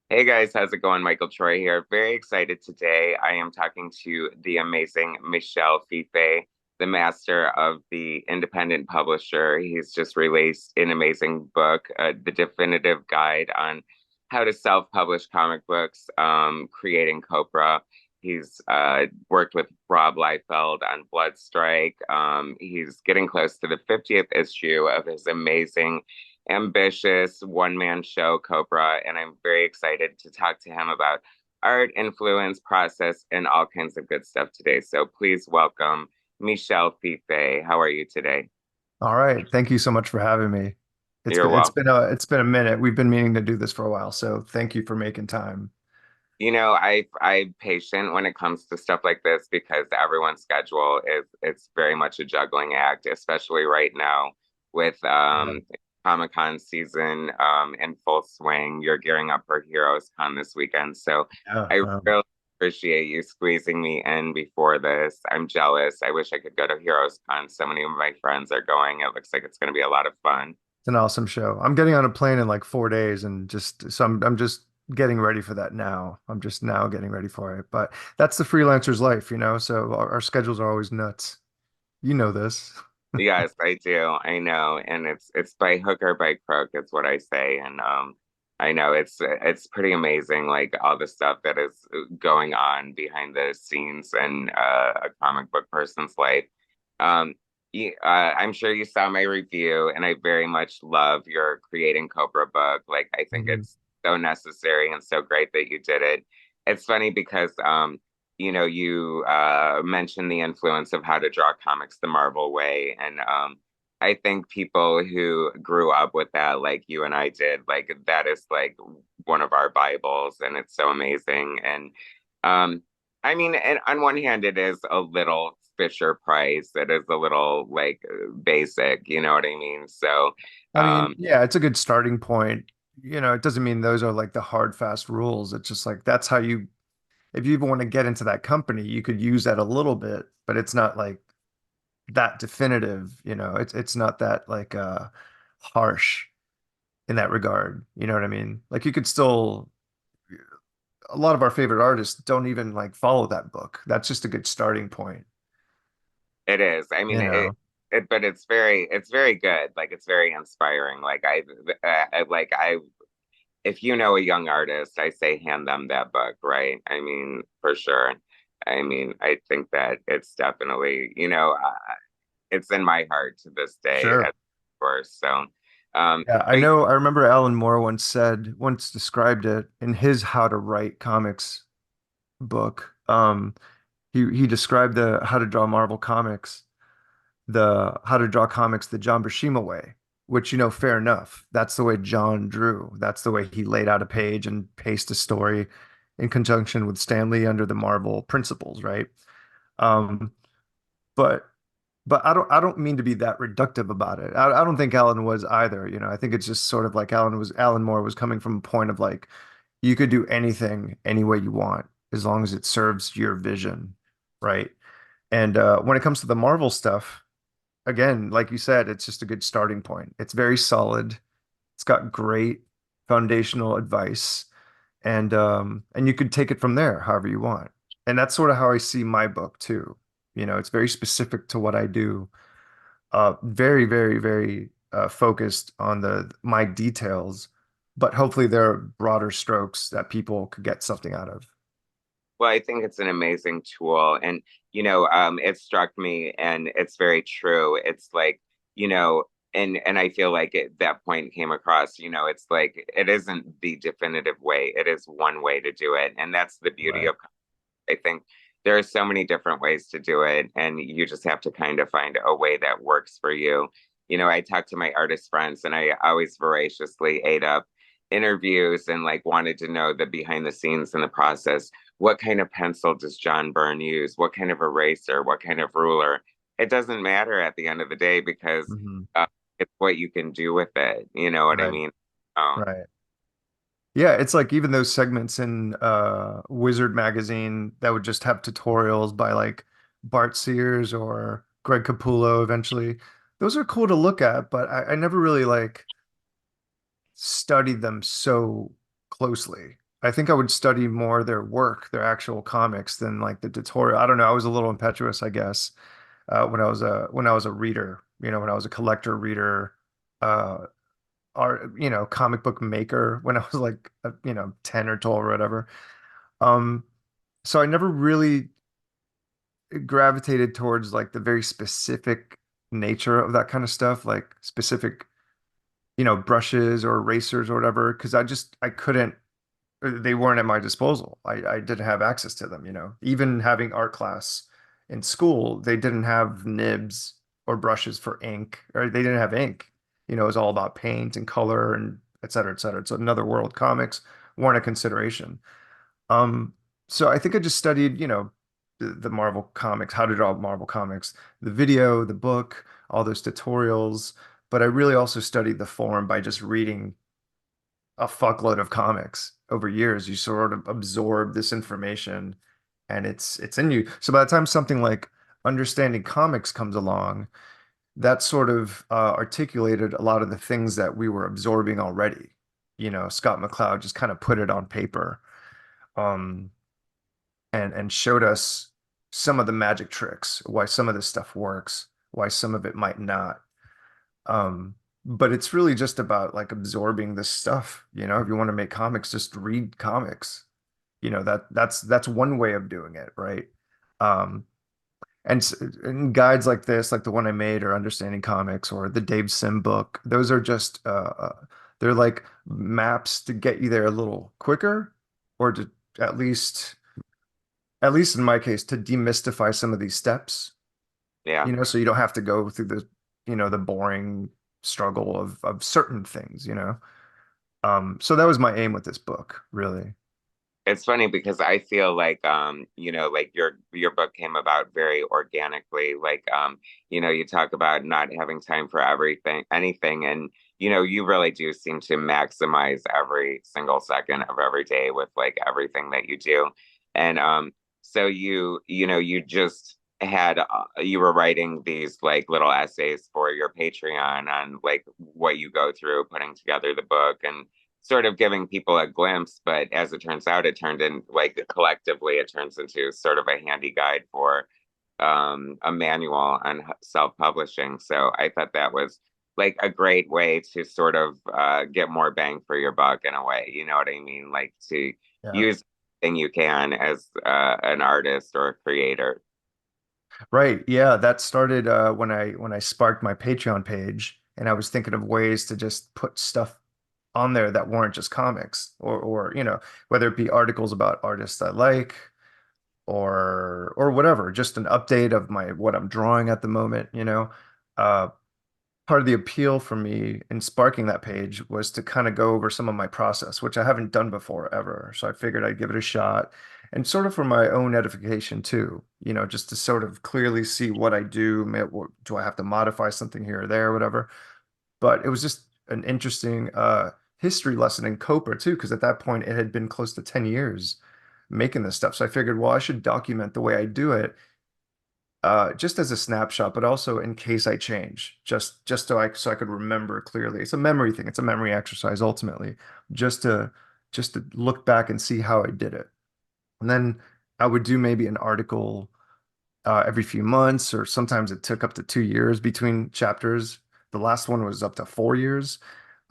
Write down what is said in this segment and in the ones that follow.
Hey guys, how's it going? Michael Troy here. Very excited today. I am talking to the amazing Michel Fiffe, the master of the independent publisher. He's just released an amazing book, The Definitive Guide on How to Self-Publish Comic Books, Creating Copra. He's worked with Rob Liefeld on Bloodstrike. He's getting close to the 50th issue of his amazing ambitious one-man show, Cobra, and I'm very excited to talk to him about art, influence, process, and all kinds of good stuff today. So please welcome Michel Fiffe. How are you today? All right. Thank you so much for having me. It's You're been it's welcome. been a minute. We've been meaning to do this for a while, so thank you for making time. I'm patient when it comes to stuff like this because everyone's schedule is it's very much a juggling act, especially right now with Yeah. Comic-Con season in full swing. You're gearing up for Heroes Con this weekend. So Yeah. I really appreciate you squeezing me in before this. I'm jealous. I wish I could go to Heroes Con. So many of my friends are going. It looks like it's going to be a lot of fun. It's an awesome show. I'm getting on a plane in like 4 days, and I'm just getting ready for that now. I'm just now getting ready for it. But that's the freelancer's life, you know. So our schedules are always nuts. You know this. Yes, I do. I know, and it's by hook or by crook, is what I say. And I know it's pretty amazing, like all the stuff that is going on behind the scenes in a comic book person's life. Um, I'm sure you saw my review, and I very much love your Creating Copra book. Like, I think Mhm. it's so necessary and so great that you did it. It's funny because you mentioned the influence of how to draw comics the Marvel way. And I think people who grew up with that, like you and I did, like that is like one of our Bibles, and it's so amazing. And I mean, and on one hand, it is a little Fisher Price. It is a little like basic, you know what I mean? So, I mean, um, yeah, it's a good starting point. You know, it doesn't mean those are like the hard, fast rules. It's just like that's how you if you even want to get into that company, you could use that a little bit, but it's not like that definitive, you know. It's not that like harsh in that regard. You know what I mean? Like you could still a lot of our favorite artists don't even like follow that book. That's just a good starting point, it is. I mean, you know. but it's very good. Like it's very inspiring. If you know a young artist, I say hand them that book, right? I mean, for sure. I mean, I think that it's definitely, it's in my heart to this day, of Sure. course. So, Yeah, I but know. I remember Alan Moore once described it in his How to Write Comics book. He described the How to Draw Marvel Comics the How to Draw Comics the John Buscema way, which, you know, fair enough. That's the way John drew. That's the way he laid out a page and paced a story in conjunction with Stanley under the Marvel principles, right? Um, but I don't mean to be that reductive about it. I don't think Alan was either. You know, I think it's just sort of like Alan Moore was coming from a point of like you could do anything any way you want as long as it serves your vision, right? And when it comes to the Marvel stuff, again, like you said, it's just a good starting point. It's very solid. It's got great foundational advice, and you could take it from there however you want. And that's sort of how I see my book too. You know, it's very specific to what I do. Very, very, very focused on the my details, but hopefully there are broader strokes that people could get something out of. well, I think it's an amazing tool. And, it struck me and it's very true. It's like, you know, and I feel like that point came across, it's like it isn't the definitive way. It is one way to do it. And that's the beauty Right. of, I think there are so many different ways to do it. And you just have to kind of find a way that works for you. I talk to my artist friends and I always voraciously ate up interviews and like wanted to know the behind the scenes and the process. What kind of pencil does John Byrne use? What kind of eraser? What kind of ruler? It doesn't matter at the end of the day because Hmm. uh, it's what you can do with it. You know what I Right. mean? Um, Right. Yeah, it's like even those segments in Wizard magazine that would just have tutorials by like Bart Sears or Greg Capullo eventually. Those are cool to look at, but I never really like studied them so closely. I think I would study more their work, their actual comics than like the tutorial. I don't know. I was a little impetuous, I guess, when I was a reader, when I was a collector reader, uh, art, comic book maker when I was like, 10 or 12 or whatever. Um, so I never really gravitated towards like the very specific nature of that kind of stuff, like specific, brushes or erasers or whatever, because I couldn't, they weren't at my disposal. I didn't have access to them. Even having art class in school, they didn't have nibs or brushes for ink, or they didn't have ink. It was all about paint and color and et cetera, et cetera. It's another world. Comics weren't a consideration. Um, so I think I just studied, the Marvel comics, how to draw Marvel comics, the video, the book, all those tutorials. But I really also studied the form by just reading a fuckload of comics over years. You sort of absorb this information and it's in you. So by the time something like understanding comics comes along, that sort of articulated a lot of the things that we were absorbing already. Scott McCloud just kind of put it on paper, um, and showed us some of the magic tricks, why some of this stuff works, why some of it might not. But it's really just about like absorbing this stuff. If you want to make comics, just read comics. That's one way of doing it, right? Um, and guides like this, like the one I made, or Understanding Comics, or the Dave Sim book, those are just they're like maps to get you there a little quicker, or to at least at least in my case, to demystify some of these steps, Yeah. so you don't have to go through the boring struggle of certain things. So that was my aim with this book, really. It's funny because I feel like like your book came about very organically. Like you talk about not having time for anything, and you really do seem to maximize every single second of every day with like everything that you do. And so you just had you were writing these like little essays for your Patreon on like what you go through putting together the book and sort of giving people a glimpse, but as it turns out, it turned in like collectively, it turns into sort of a handy guide for a manual on self-publishing. So I thought that was like a great way to sort of get more bang for your buck in a way. You know what I mean? Like to Yeah. use thing you can as an artist or a creator. Right. Yeah, that started when I sparked my Patreon page, and I was thinking of ways to just put stuff on there that weren't just comics, or whether it be articles about artists I like, or whatever, just an update of my what I'm drawing at the moment. Uh Part of the appeal for me in sparking that page was to kind of go over some of my process, which I haven't done before ever. So I figured I'd give it a shot, and sort of for my own edification too, just to sort of clearly see what I do. Do I have to modify something here or there, or whatever? But it was just an interesting history lesson in Copra too, because at that point it had been close to 10 years making this stuff. So I figured, well, I should document the way I do it, just as a snapshot, but also in case I change, just so I could remember clearly. It's a memory thing. It's a memory exercise ultimately, just to just to look back and see how I did it. And then I would do maybe an article every few months, or sometimes it took up to 2 years between chapters. The last one was up to 4 years.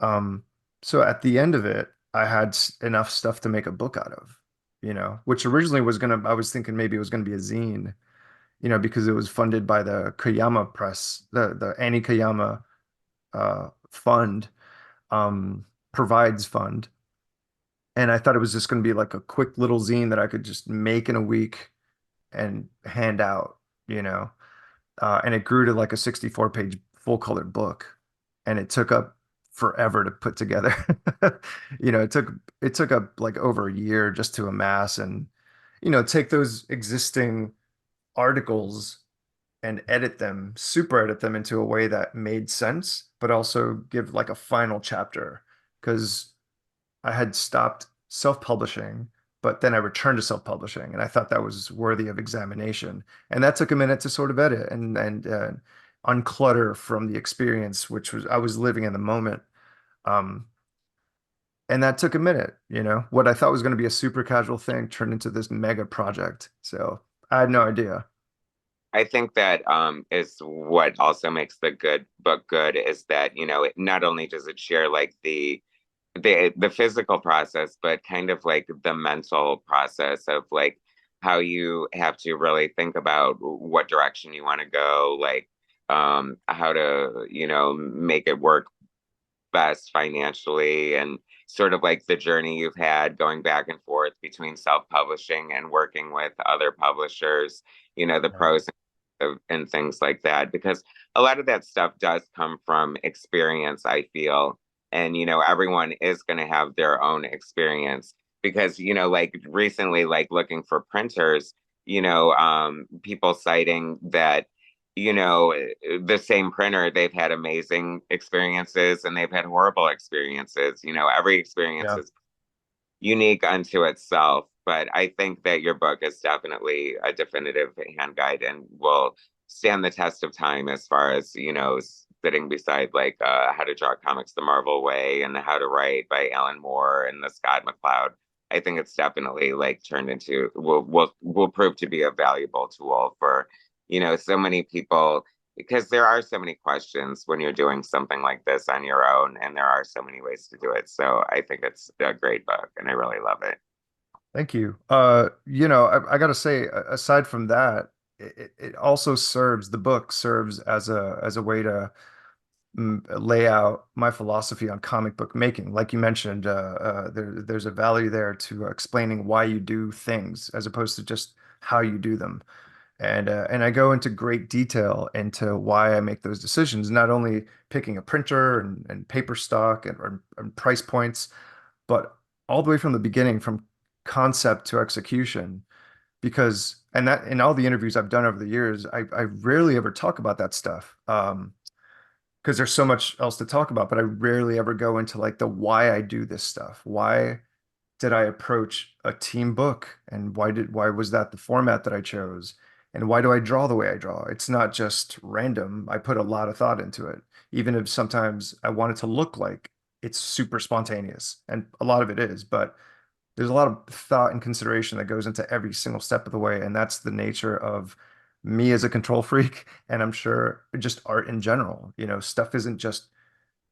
Um, so at the end of it, I had enough stuff to make a book out of, which originally I was thinking maybe it was gonna be a zine, because it was funded by the Kayama Press, the Annie Kayama fund, um, provides fund. And I thought it was just going to be like a quick little zine that I could just make in a week and hand out, you know. And it grew to like a 64-page full colored book, and it took up forever to put together. It took up like over a year just to amass, and take those existing articles and edit them, super edit them into a way that made sense, but also give like a final chapter. Because I had stopped self-publishing, but then I returned to self-publishing, and I thought that was worthy of examination. And that took a minute to sort of edit and unclutter from the experience, which was I was living in the moment. Um, And that took a minute, you know. What I thought was going to be a super casual thing turned into this mega project. So I had no idea. I think that is what also makes the good book good is that, it not only does it share like the physical process, but kind of like the mental process of like how you have to really think about what direction you want to go, like how to, make it work best financially and sort of like the journey you've had going back and forth between self-publishing and working with other publishers, the Yeah. pros and things like that. Because a lot of that stuff does come from experience, I feel. And, everyone is going to have their own experience because, like recently, like looking for printers, people citing that the same printer, they've had amazing experiences and they've had horrible experiences. Every experience Yeah. is unique unto itself. But I think that your book is definitely a definitive hand guide and will stand the test of time as far as, sitting beside like How to Draw Comics the Marvel Way and How to Write by Alan Moore and the Scott McCloud. I think it's definitely like turned into will prove to be a valuable tool for, so many people because there are so many questions when you're doing something like this on your own, and there are so many ways to do it. So I think it's a great book, and I really love it. Thank you. I gotta say, aside from that, it also serves, the book serves as a way to lay out my philosophy on comic book making. Like you mentioned, there's a value there to explaining why you do things as opposed to just how you do them. And I go into great detail into why I make those decisions, not only picking a printer and paper stock and price points, but all the way from the beginning, from concept to execution. Because and that in all the interviews I've done over the years, I rarely ever talk about that stuff. Because there's so much else to talk about, but I rarely ever go into like the why I do this stuff. Why did I approach a team book, and why was that the format that I chose? And why do I draw the way I draw? It's not just random. I put a lot of thought into it, even if sometimes I want it to look like it's super spontaneous, and a lot of it is, but there's a lot of thought and consideration that goes into every single step of the way, and that's the nature of me as a control freak, and I'm sure just art in general. Stuff isn't just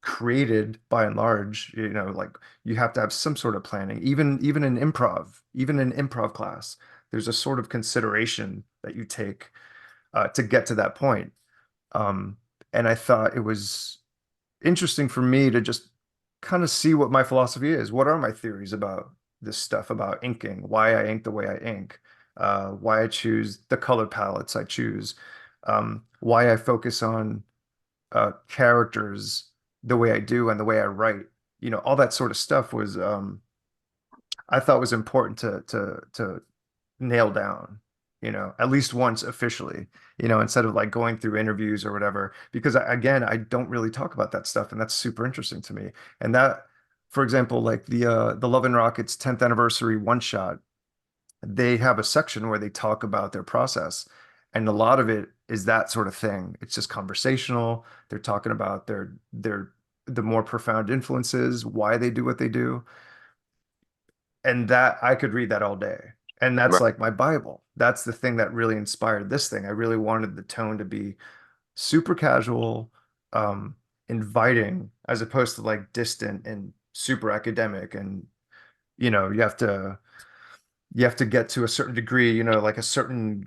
created by and large, like you have to have some sort of planning. Even in improv class, there's a sort of consideration that you take to get to that point. Um, and I thought it was interesting for me to just kind of see what my philosophy is. What are my theories about this stuff, about inking, why I ink the way I ink, why I choose the color palettes I choose, why I focus on characters the way I do and the way I write. All that sort of stuff was I thought was important to nail down, at least once officially, instead of like going through interviews or whatever, because again, I don't really talk about that stuff, and that's super interesting to me. And that, for example, like the Love and Rockets 10th anniversary one shot, they have a section where they talk about their process. And a lot of it is that sort of thing. It's just conversational. They're talking about their the more profound influences, why they do what they do. And that I could read that all day. And that's Right. like my Bible. That's the thing that really inspired this thing. I really wanted the tone to be super casual, um, inviting, as opposed to like distant and super academic. And you have to get to a certain degree, like a certain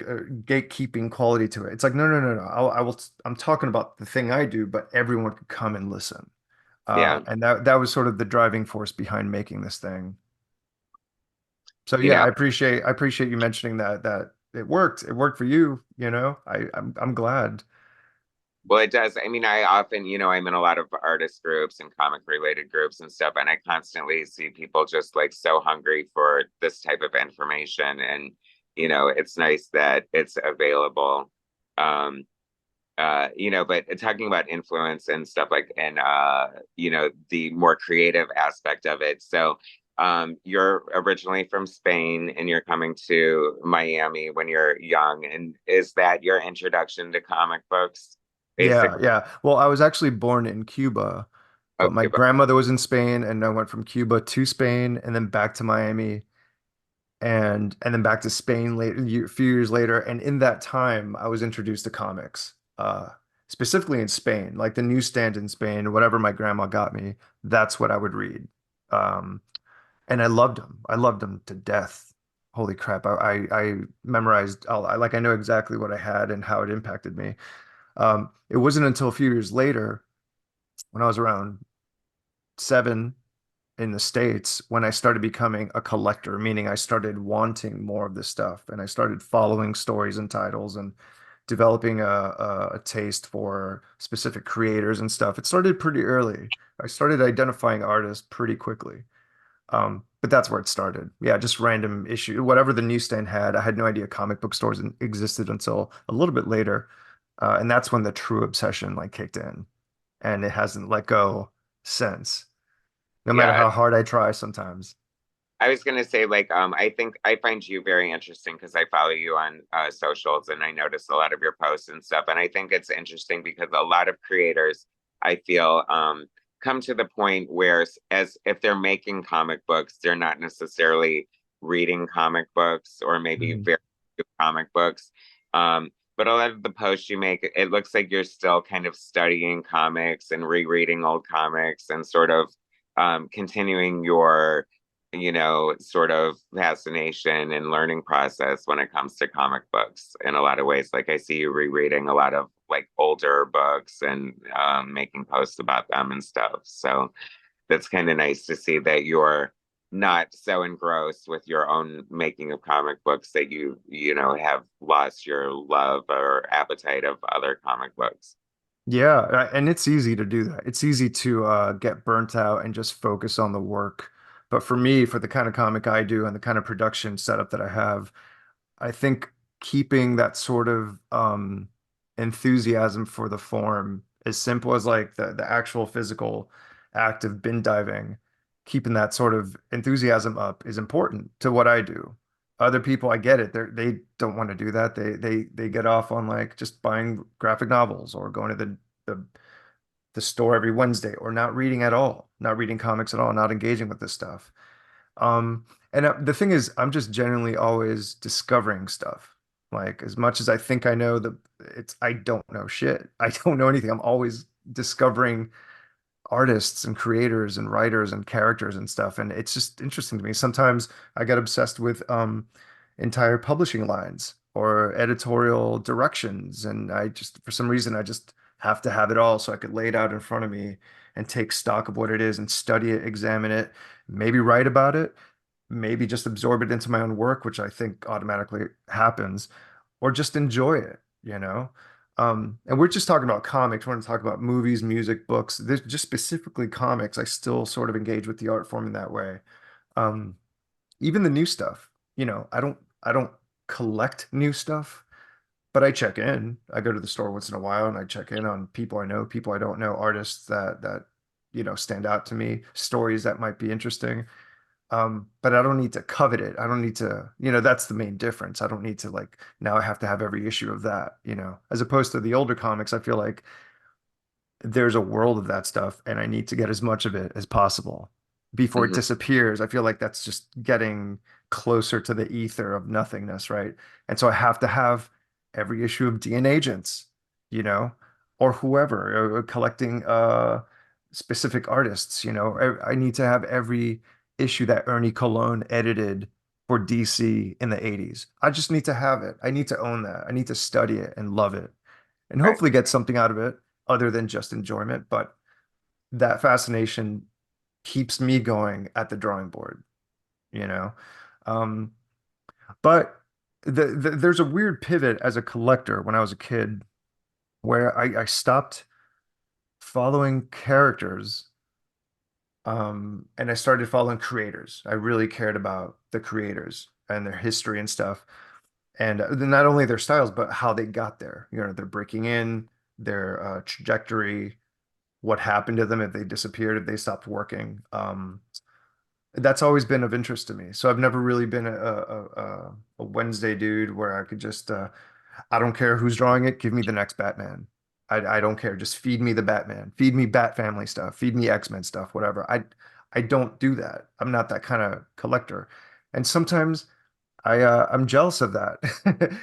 gatekeeping quality to it. It's like, no, no, no, no. I'm talking about the thing I do, but everyone could come and listen. Yeah. And that was sort of the driving force behind making this thing. So You yeah, know, I appreciate you mentioning that it worked. It worked for you, I'm glad. well, it does. I mean, I often, I'm in a lot of artist groups and comic related groups and stuff, and I constantly see people just like so hungry for this type of information. And, it's nice that it's available. Um, but talking about influence and stuff like, and the more creative aspect of it. So, you're originally from Spain and you're coming to Miami when you're young. And is that your introduction to comic books, Yeah, basically? yeah. Well, I was actually born in Cuba, Oh, But my Cuba. grandmother was in Spain, and I went from Cuba to Spain, and then back to Miami, and then back to Spain later, a few years later. And in that time, I was introduced to comics, specifically in Spain, like the newsstand in Spain, whatever my grandma got me, that's what I would read. Um, and I loved them. I loved them to death. Holy crap! I memorized. I know exactly what I had and how it impacted me. It wasn't until a few years later, when I was around 7 in the States, when I started becoming a collector, meaning I started wanting more of this stuff and I started following stories and titles and developing a taste for specific creators and stuff. It started pretty early. I started identifying artists pretty quickly. But that's where it started. Yeah, just random issue, whatever the newsstand had. I had no idea comic book stores existed until a little bit later. And that's when the true obsession like kicked in, and it hasn't let go since, no matter Yeah, how hard I try sometimes. I was gonna say, like, I think I find you very interesting because I follow you on socials and I notice a lot of your posts and stuff. And I think it's interesting because a lot of creators, I feel, come to the point where, as if they're making comic books, they're not necessarily reading comic books or maybe Mhm. very few comic books. But a lot of the posts you make, it looks like you're still kind of studying comics and rereading old comics and sort of continuing your sort of fascination and learning process when it comes to comic books in a lot of ways. Like I see you rereading a lot of like older books and making posts about them and stuff. So that's kind of nice to see that you're not so engrossed with your own making of comic books that have lost your love or appetite of other comic books. Yeah, and it's easy to do that. It's easy to get burnt out and just focus on the work. But for me, for the kind of comic I do and the kind of production setup that I have, I think keeping that sort of enthusiasm for the form, as simple as like the actual physical act of bin diving, keeping that sort of enthusiasm up is important to what I do. Other people, I get it. They don't want to do that. They get off on like just buying graphic novels or going to the the store every Wednesday or not reading at all, not reading comics at all, not engaging with this stuff. And the thing is, I'm just generally always discovering stuff. Like as much as I think I know I don't know shit. I don't know anything. I'm always discovering artists and creators and writers and characters and stuff. And it's just interesting to me. Sometimes I get obsessed with entire publishing lines or editorial directions. And I just, for some reason, I just have to have it all so I could lay it out in front of me and take stock of what it is and study it, examine it, maybe write about it, maybe just absorb it into my own work, which I think automatically happens, or just enjoy it, you know? And we're just talking about comics. We're going to talk about movies, music, books. There's just specifically comics. I still sort of engage with the art form in that way. Um, Even the new stuff, I don't collect new stuff, but I check in. I go to the store once in a while and I check in on people I know, people I don't know, artists that stand out to me, stories that might be interesting. But I don't need to covet it. I don't need to, that's the main difference. I don't need to like now I have to have every issue of that, as opposed to the older comics, I feel like there's a world of that stuff and I need to get as much of it as possible before it Mhm. disappears. I feel like that's just getting closer to the ether of nothingness, right? And so I have to have every issue of DNA Agents, you know, or whoever, collecting specific artists, I need to have every issue that Ernie Colon edited for DC in the 80s. I just need to have it. I need to own that. I need to study it and love it and Right. hopefully get something out of it other than just enjoyment. But that fascination keeps me going at the drawing board, you know? Um, but there's a weird pivot as a collector when I was a kid where I stopped following characters, and I started following creators. I really cared about the creators and their history and stuff. And not only their styles, but how they got there. Their breaking in, their trajectory, what happened to them if they disappeared, if they stopped working. That's always been of interest to me. So I've never really been a Wednesday dude where I could just I don't care who's drawing it, give me the next Batman. I don't care. Just feed me the Batman, feed me Bat Family stuff, feed me X-Men stuff, whatever. I don't do that. I'm not that kind of collector. And sometimes I'm jealous of that.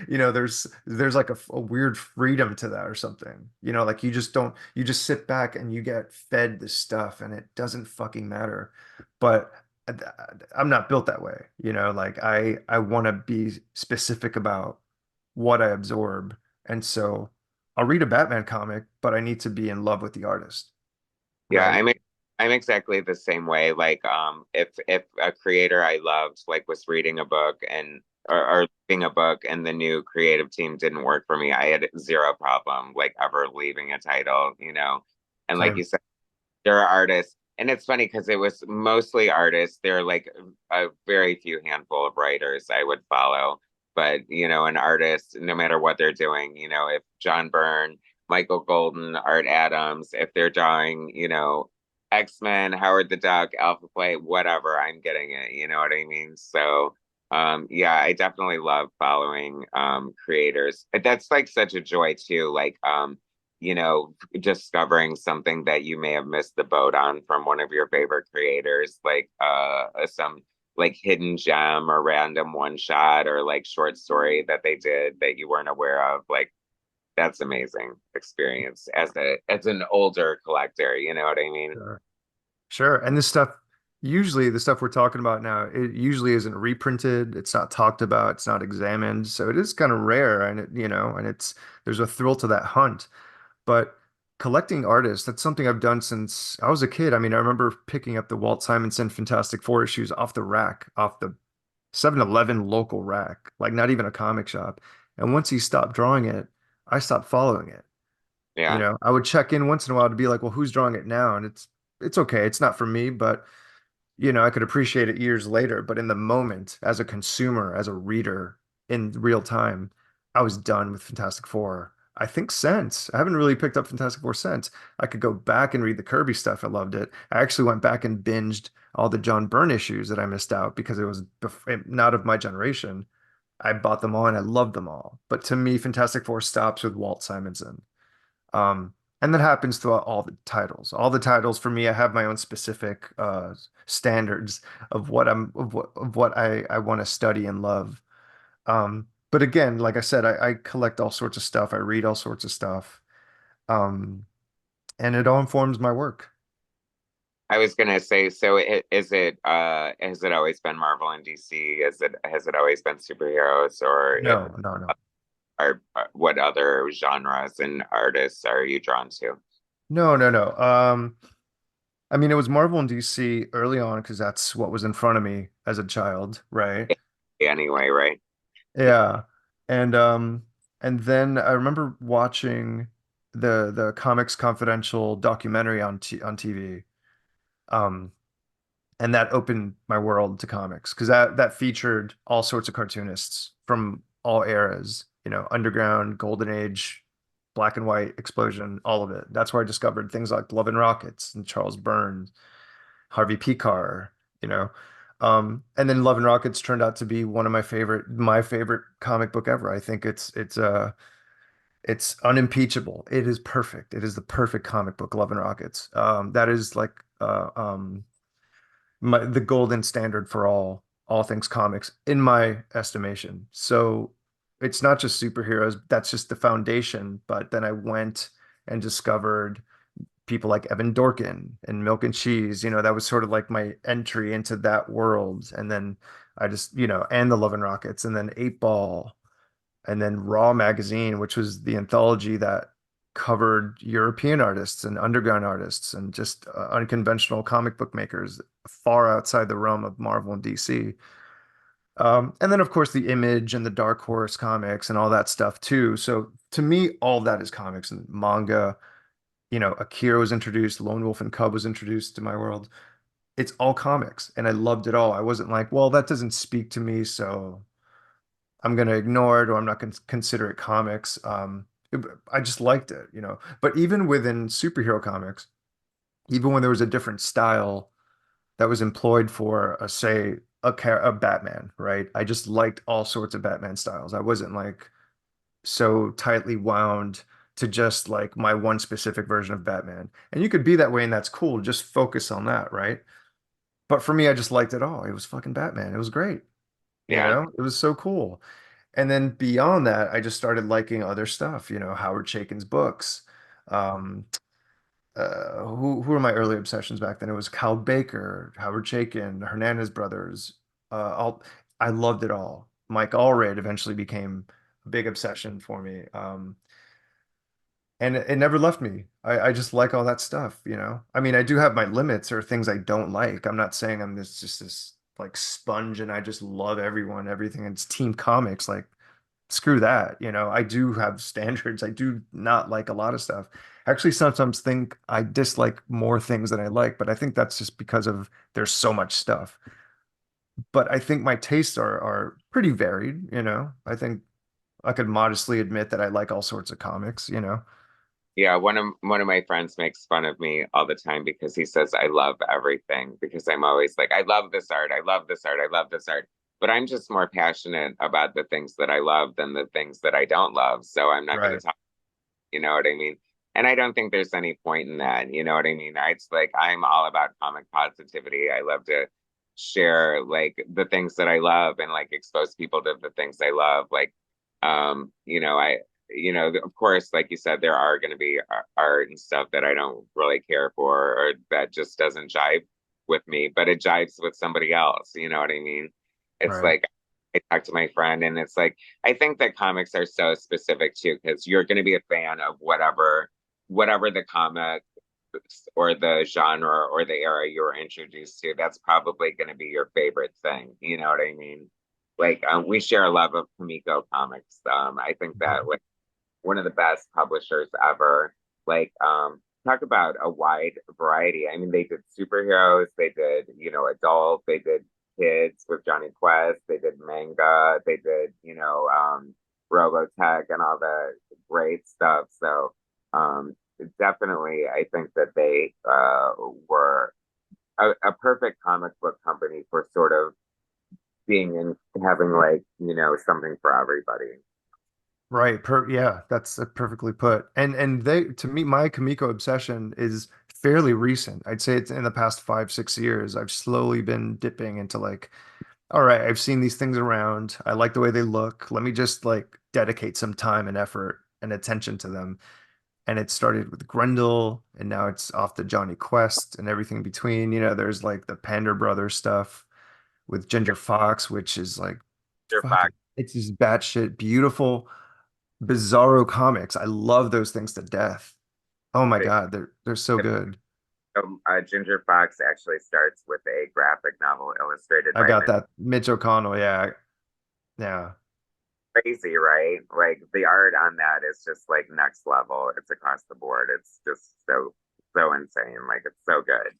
You know, there's like a weird freedom to that or something. You know, like you just sit back and you get fed this stuff and it doesn't fucking matter. But I- I'm not built that way. You know, like I want to be specific about what I absorb. And so I'll read a Batman comic, but I need to be in love with the artist, Yeah, right? I'm exactly the same way. Like, if a creator I loved like was reading a book and or reading a book and the new creative team didn't work for me, I had zero problem like ever leaving a title, you know. And like you Same. said, there are artists, and it's funny because it was mostly artists. There are like a very few handful of writers I would follow, but you know, an artist, no matter what they're doing, you know, if John Byrne, Michael Golden, Art Adams, if they're drawing, you know, X-Men, Howard the Duck, Alpha Play, whatever, I'm getting it. You know what I mean? So, yeah, I definitely love following creators. That's like such a joy too. Like, you know, discovering something that you may have missed the boat on from one of your favorite creators, like some like hidden gem or random one shot or like short story that they did that you weren't aware of. Like that's amazing experience as an older collector, you know what I mean? Sure. Sure. And this stuff, usually the stuff we're talking about now, it usually isn't reprinted. It's not talked about. It's not examined. So it is kind of rare and you know, and there's a thrill to that hunt. But collecting artists, that's something I've done since I was a kid. I mean, I remember picking up the Walt Simonson Fantastic Four issues off the rack, off the 7-Eleven local rack, like not even a comic shop. And once he stopped drawing it, I stopped following it. You Yeah. know, I would check in once in a while to be like, well, who's drawing it now? And it's okay. It's not for me, but you know, I could appreciate it years later. But in the moment, as a consumer, as a reader in real time, I was done with Fantastic Four. I think since I haven't really picked up Fantastic Four since. I could go back and read the Kirby stuff. I loved it. I actually went back and binged all the John Byrne issues that I missed out because it was not of my generation. I bought them all and I loved them all. But to me, Fantastic Four stops with Walt Simonson. Um, and that happens throughout all the titles. All the titles for me, I have my own specific standards of of what I want to study and love. But again, like I said, I collect all sorts of stuff. I read all sorts of stuff. Um, and it all informs my work. I was gonna say, so is it has it always been Marvel and DC? Has it always been superheroes or No, no, no. what other genres and artists are you drawn to? No, no, no. I mean, it was Marvel and DC early on because that's what was in front of me as a child, right? Anyway, right? Yeah. And and then I remember watching the Comics Confidential documentary on TV. Um and that opened my world to comics because that featured all sorts of cartoonists from all eras, you know, underground, golden age, black and white, explosion, all of it. That's where I discovered things like Love and Rockets and Charles Burns, Harvey Picar, you know. And then Love and Rockets turned out to be one of my favorite comic book ever. I think it's unimpeachable. It is perfect. It is the perfect comic book, Love and Rockets. That is like the golden standard for all things comics in my estimation. So it's not just superheroes, that's just the foundation. But then I went and discovered people like Evan Dorkin and Milk and Cheese. You know, that was sort of like my entry into that world. And then I just, you know, and the Love and Rockets, and then Eight Ball, and then Raw Magazine, which was the anthology that covered European artists and underground artists and just unconventional comic book makers far outside the realm of Marvel and DC. And then, of course, the Image and the Dark Horse comics and all that stuff too. So to me, all of that is comics and manga. You know, Akira was introduced, Lone Wolf and Cub was introduced to my world. It's all comics, and I loved it all. I wasn't like, well, that doesn't speak to me, so I'm going to ignore it or I'm not going to consider it comics. I just liked it, you know. But even within superhero comics, even when there was a different style that was employed for, say, a Batman, right? I just liked all sorts of Batman styles. I wasn't like so tightly wound to just like my one specific version of Batman. And you could be that way and that's cool. Just focus on that, right? But for me, I just liked it all. It was fucking Batman. It was great. You Yeah. know, it was so cool. And then beyond that, I just started liking other stuff, Howard Chaykin's books. Um, who were my early obsessions back then? It was Cal Baker, Howard Chaykin, Hernandez brothers. All I loved it all. Mike Allred eventually became a big obsession for me. And it never left me. I just like all that stuff. I mean, I do have my limits or things I don't like. I'm not saying I'm this like sponge and I just love everyone, everything. It's team comics. Like, screw that. I do have standards. I do not like a lot of stuff. I actually sometimes think I dislike more things than I like, but I think that's just because of there's so much stuff. But I think my tastes are pretty varied. I think I could modestly admit that I like all sorts of comics. Yeah, one of my friends makes fun of me all the time because he says I love everything because I'm always like, I love this art, I love this art, I love this art. But I'm just more passionate about the things that I love than the things that I don't love. So I'm not going Right. to talk, you know what I mean? And I don't think there's any point in that, you know what I mean? It's like I'm all about comic positivity. I love to share like the things that I love and like expose people to the things I love. Like, of course, like you said, there are going to be art and stuff that I don't really care for or that just doesn't jive with me, but it jives with somebody else. You know what I mean? It's Right. like I talk to my friend, and it's like I think that comics are so specific too, because you're going to be a fan of whatever the comic or the genre or the era you were introduced to. That's probably going to be your favorite thing. You know what I mean? Like we share a love of Comico comics. I think that Mhm. like one of the best publishers ever. Like, talk about a wide variety. I mean, they did superheroes, they did, adult, they did kids with Johnny Quest, they did manga, they did, Robotech and all the great stuff. So, definitely, I think that they were a perfect comic book company for sort of being in having like, something for everybody. Right. Yeah, that's perfectly put. And they to me, my Comico obsession is fairly recent. I'd say it's in the past 5, 6 years. I've slowly been dipping into like, all right, I've seen these things around. I like the way they look. Let me just like dedicate some time and effort and attention to them. And it started with Grendel, and now it's off to Johnny Quest and everything in between. There's like the Pander Brothers stuff with Ginger Fox, which is like fucking, it's just batshit beautiful Bizarro comics. I love those things to death. Oh my God, they're so good. Ginger Fox actually starts with a graphic novel illustrated I by got Mitch. that. Mitch O'Connell, yeah. Yeah. Crazy, right? Like the art on that is just like next level. It's across the board. It's just so insane. Like it's so good.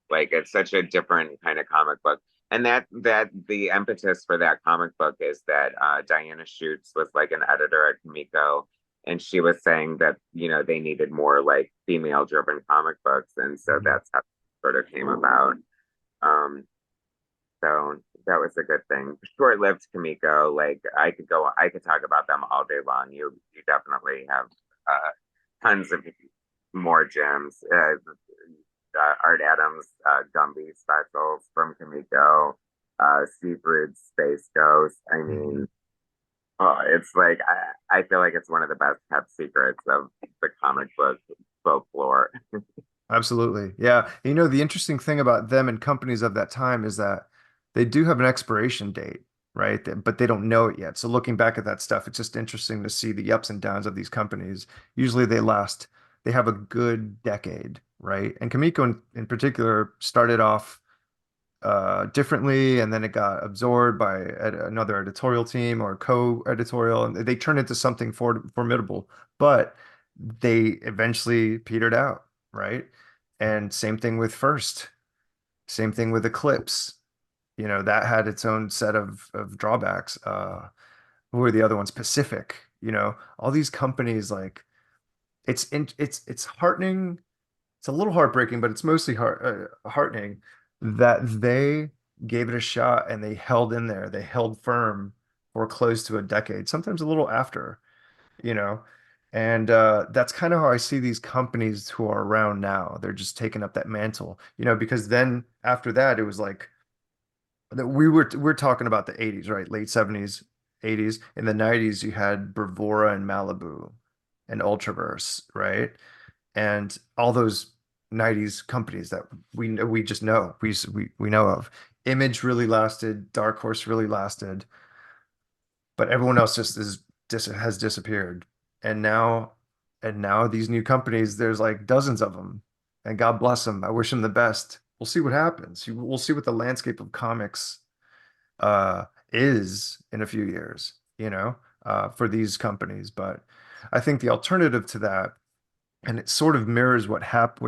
Like it's such a different kind of comic book. And that the impetus for that comic book is that Diana Schutz was like an editor at Comico, and she was saying that they needed more like female driven comic books, and so Mhm. that's how it sort of came about. Um, So that was a good thing. Short-lived Comico, like I could talk about them all day long. You definitely have tons of more gems. Art Adams, Gumby specials from Comico, Seabrood's Space Ghost. I Mhm. mean, it's like I feel like it's one of the best kept secrets of the comic book folklore. Absolutely. Yeah. The interesting thing about them and companies of that time is that they do have an expiration date, right? But they don't know it yet. So looking back at that stuff, it's just interesting to see the ups and downs of these companies. Usually they have a good decade, right? And Comico in particular started off differently, and then it got absorbed by another editorial team or co-editorial, and they turned into something formidable. But they eventually petered out, right? And same thing with First, same thing with Eclipse. That had its own set of drawbacks. Who are the other ones? Pacific. All these companies like it's heartening, it's a little heartbreaking, but it's mostly heartening that they gave it a shot and they held in there. They held firm for close to a decade, sometimes a little after, you know. And that's kind of how I see these companies who are around now. They're just taking up that mantle, because then after that, it was like that we're talking about the 80s, right? Late 70s, 80s. In the 90s, you had Bravura and Malibu and Ultraverse, right? And all those 90s companies that we just know, we know of. Image really lasted, Dark Horse really lasted, but everyone else just has disappeared. And now these new companies, there's like dozens of them. And God bless them. I wish them the best. We'll see what happens. We'll see what the landscape of comics is in a few years, for these companies. But I think the alternative to that, and it sort of mirrors what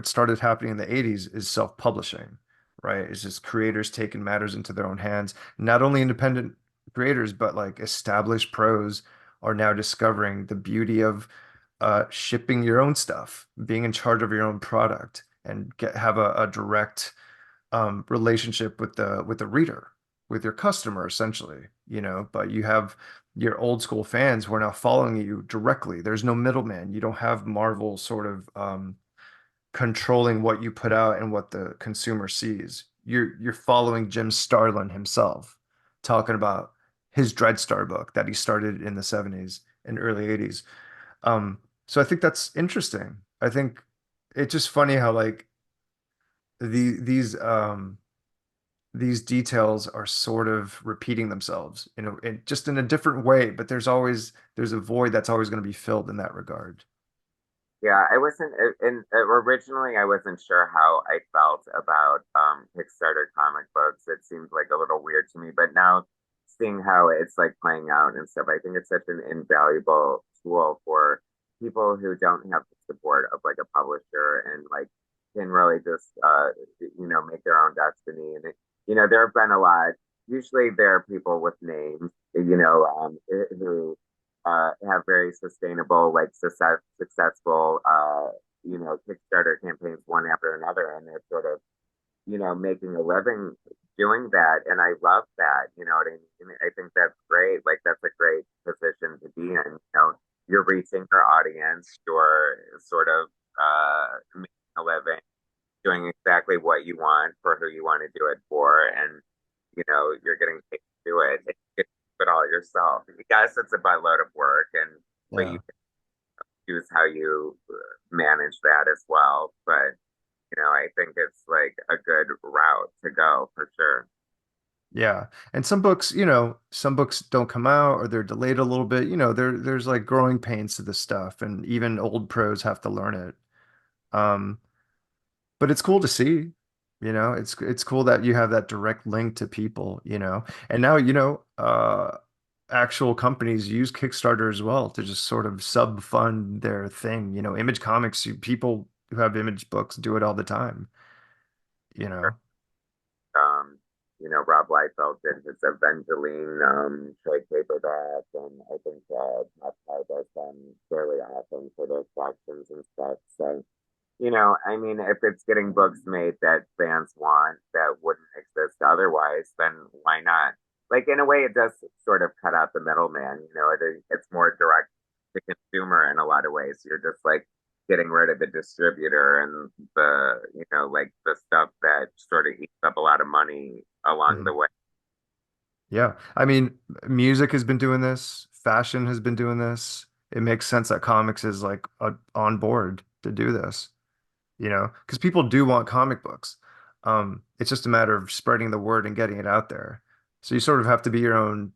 started happening in the 80s, is self-publishing, right? It's just creators taking matters into their own hands. Not only independent creators, but like established pros are now discovering the beauty of shipping your own stuff, being in charge of your own product, and have a direct relationship with the reader, with your customer, essentially, but you have your old school fans who are now following you directly. There's no middleman. You don't have Marvel sort of controlling what you put out and what the consumer sees. You're following Jim Starlin himself, talking about his Dreadstar book that he started in the 70s and early 80s. So I think that's interesting. I think it's just funny how like the these details are sort of repeating themselves, just in a different way, but there's a void that's always going to be filled in that regard. Yeah, I wasn't originally I wasn't sure how I felt about Kickstarter comic books. It seemed like a little weird to me, but now seeing how it's like playing out and stuff, I think it's such an invaluable tool for people who don't have the support of like a publisher and like can really just make their own destiny. And there have been a lot. Usually there are people with names, who have very sustainable, like successful, Kickstarter campaigns one after another, and they're sort of, making a living doing that, and I love that. You know what I mean? I think that's great. Like that's a great position to be in. You're reaching your audience. You're sort of making a living, doing exactly what you want for who you want to do it for, and you're getting paid to do it. And you get to do it all yourself. Yes, it's a buttload of work, and but you Yeah. can choose how you manage that as well. But I think it's like a good route to go for sure. Yeah. And some books don't come out or they're delayed a little bit. There's like growing pains to this stuff, and even old pros have to learn it. Um, but it's cool to see, it's cool that you have that direct link to people, and now, actual companies use Kickstarter as well to just sort of sub fund their thing. Image Comics, people who have image books do it all the time, you know. Um, Rob Liefeld did his Evangeline trade paperback, and I think Copra does them fairly often for their collections and stuff. So, I mean, if it's getting books made that fans want that wouldn't exist otherwise, then why not? Like in a way, it does sort of cut out the middleman. It's more direct to consumer in a lot of ways. You're just like getting rid of the distributor and like the stuff that sort of eats up a lot of money along the Mhm. way. Yeah. I mean, music has been doing this, fashion has been doing this. It makes sense that comics is like on board to do this, because people do want comic books. It's just a matter of spreading the word and getting it out there. So you sort of have to be your own.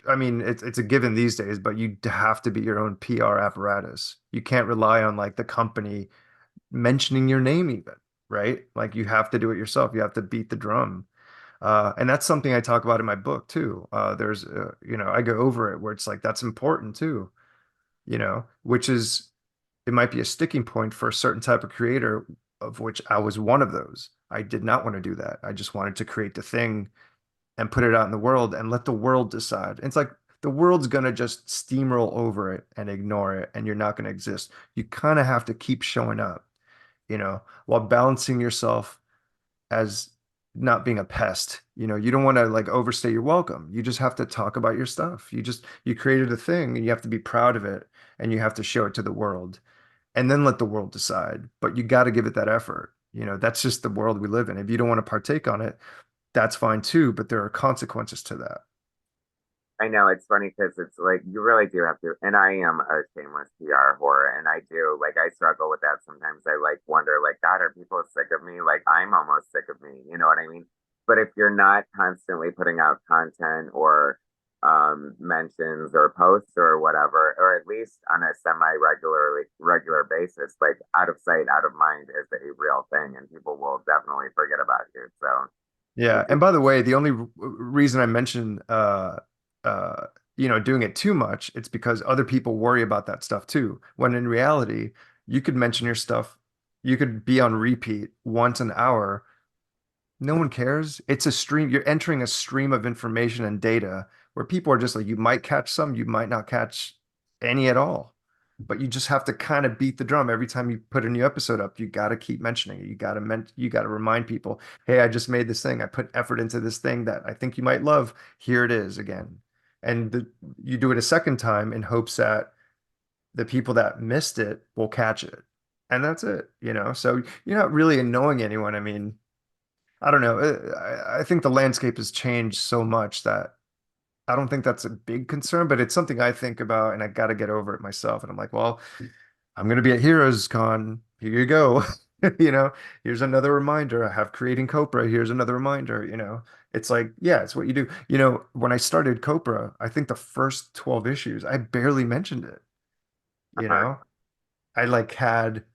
I mean, it's a given these days, but you have to be your own PR apparatus. You can't rely on like the company mentioning your name even, right? Like you have to do it yourself. You have to beat the drum. And that's something I talk about in my book too. I go over it where it's like that's important too, which is it might be a sticking point for a certain type of creator, of which I was one of those. I did not want to do that. I just wanted to create the thing and put it out in the world and let the world decide. And it's like the world's gonna just steamroll over it and ignore it, and you're not gonna exist. You kind of have to keep showing up, while balancing yourself as not being a pest. You don't want to like overstay your welcome. You just have to talk about your stuff. You created a thing and you have to be proud of it and you have to show it to the world and then let the world decide. But you got to give it that effort. That's just the world we live in. If you don't want to partake on it, that's fine too, but there are consequences to that. I know it's funny because it's like you really do have to, and I am a shameless PR whore, and I do like I struggle with that sometimes. I like wonder, like, God, are people sick of me? Like I'm almost sick of me. You know what I mean? But if you're not constantly putting out content or mentions or posts or whatever, or at least on a semi regular basis, like out of sight, out of mind is a real thing, and people will definitely forget about you. So Yeah. if you, And by the way, the only reason I mention uh doing it too much, it's because other people worry about that stuff too. When in reality, you could mention your stuff, you could be on repeat once an hour. No one cares. It's a stream. You're entering a stream of information and data where people are just like, you might catch some, you might not catch any at all. But you just have to kind of beat the drum every time you put a new episode up. You got to keep mentioning it. You got to remind people, hey, I just made this thing. I put effort into this thing that I think you might love. Here it is again. And you do it a second time in hopes that the people that missed it will catch it. And that's it. So you're not really annoying anyone. I mean, I don't know. I think the landscape has changed so much that I don't think that's a big concern, but it's something I think about and I got to get over it myself. And I'm like, well, I'm going to be at Heroes Con. Here you go. You know, here's another reminder. I have Creating Copra. Here's another reminder. It's like, yeah, it's what you do. When I started Copra, I think the first 12 issues, I barely mentioned it, you uh, know? I like had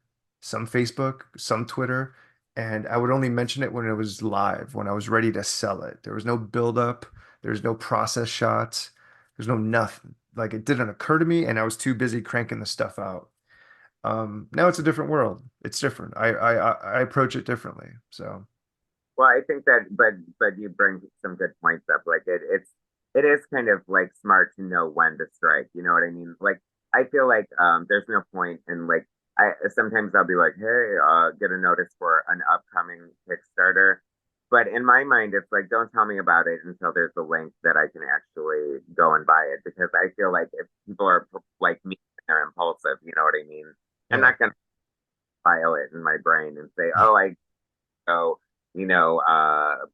some Facebook, some Twitter, and I would only mention it when it was live, when I was ready to sell it. There was no build up, there's no process shots, there's no nothing. Like it didn't occur to me, and I was too busy cranking the stuff out. Now it's a different world. It's different. I approach it differently. So Well, I think that, but you bring some good points up. Like it is kind of like smart to know when to strike. You know what I mean? Like I feel like there's no point in like I sometimes I'll be like, hey, get a notice for an upcoming Kickstarter. But in my mind, it's like, don't tell me about it until there's a link that I can actually go and buy it. Because I feel like if people are like me, they're impulsive. You know what I mean? I'm yeah. not gonna file it in my brain and say, oh, I go,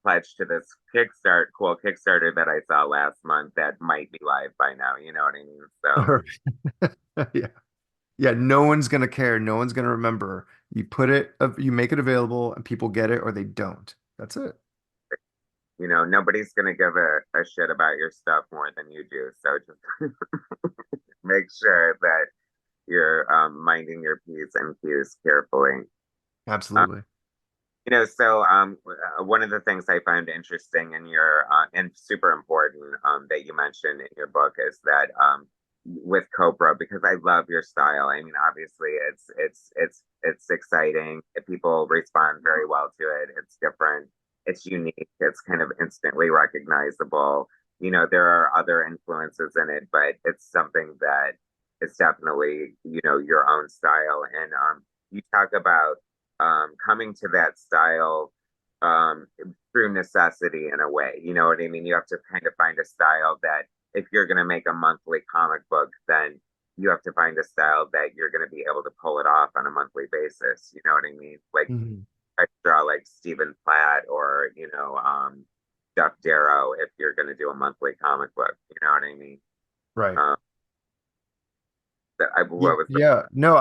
pledge to this cool Kickstarter that I saw last month that might be live by now. You know what I mean? So, Yeah. Yeah, no one's gonna care. No one's gonna remember. You make it available and people get it or they don't. That's it. nobody's going to give a shit about your stuff more than you do. So just make sure that you're minding your P's and Q's carefully. Uh, Absolutely. one of the things I found interesting in your and super important that you mentioned in your book is that with Cobra, because I love your style. I mean, obviously, it's exciting. People respond very well to it. It's different. It's unique. It's kind of instantly recognizable. There are other influences in it, but it's something that is definitely your own style. And you talk about coming to that style um, through necessity in a way. You know what I mean? You have to kind of find a style that if you're going to make a monthly comic book, then you have to find a style that you're going to be able to pull it off on a monthly basis. You know what I mean? Like Mhm. I draw like Stephen Platt or Jeff Darrow if you're going to do a monthly comic book. You know what I mean? Right. Um, Yeah, what was the yeah. No,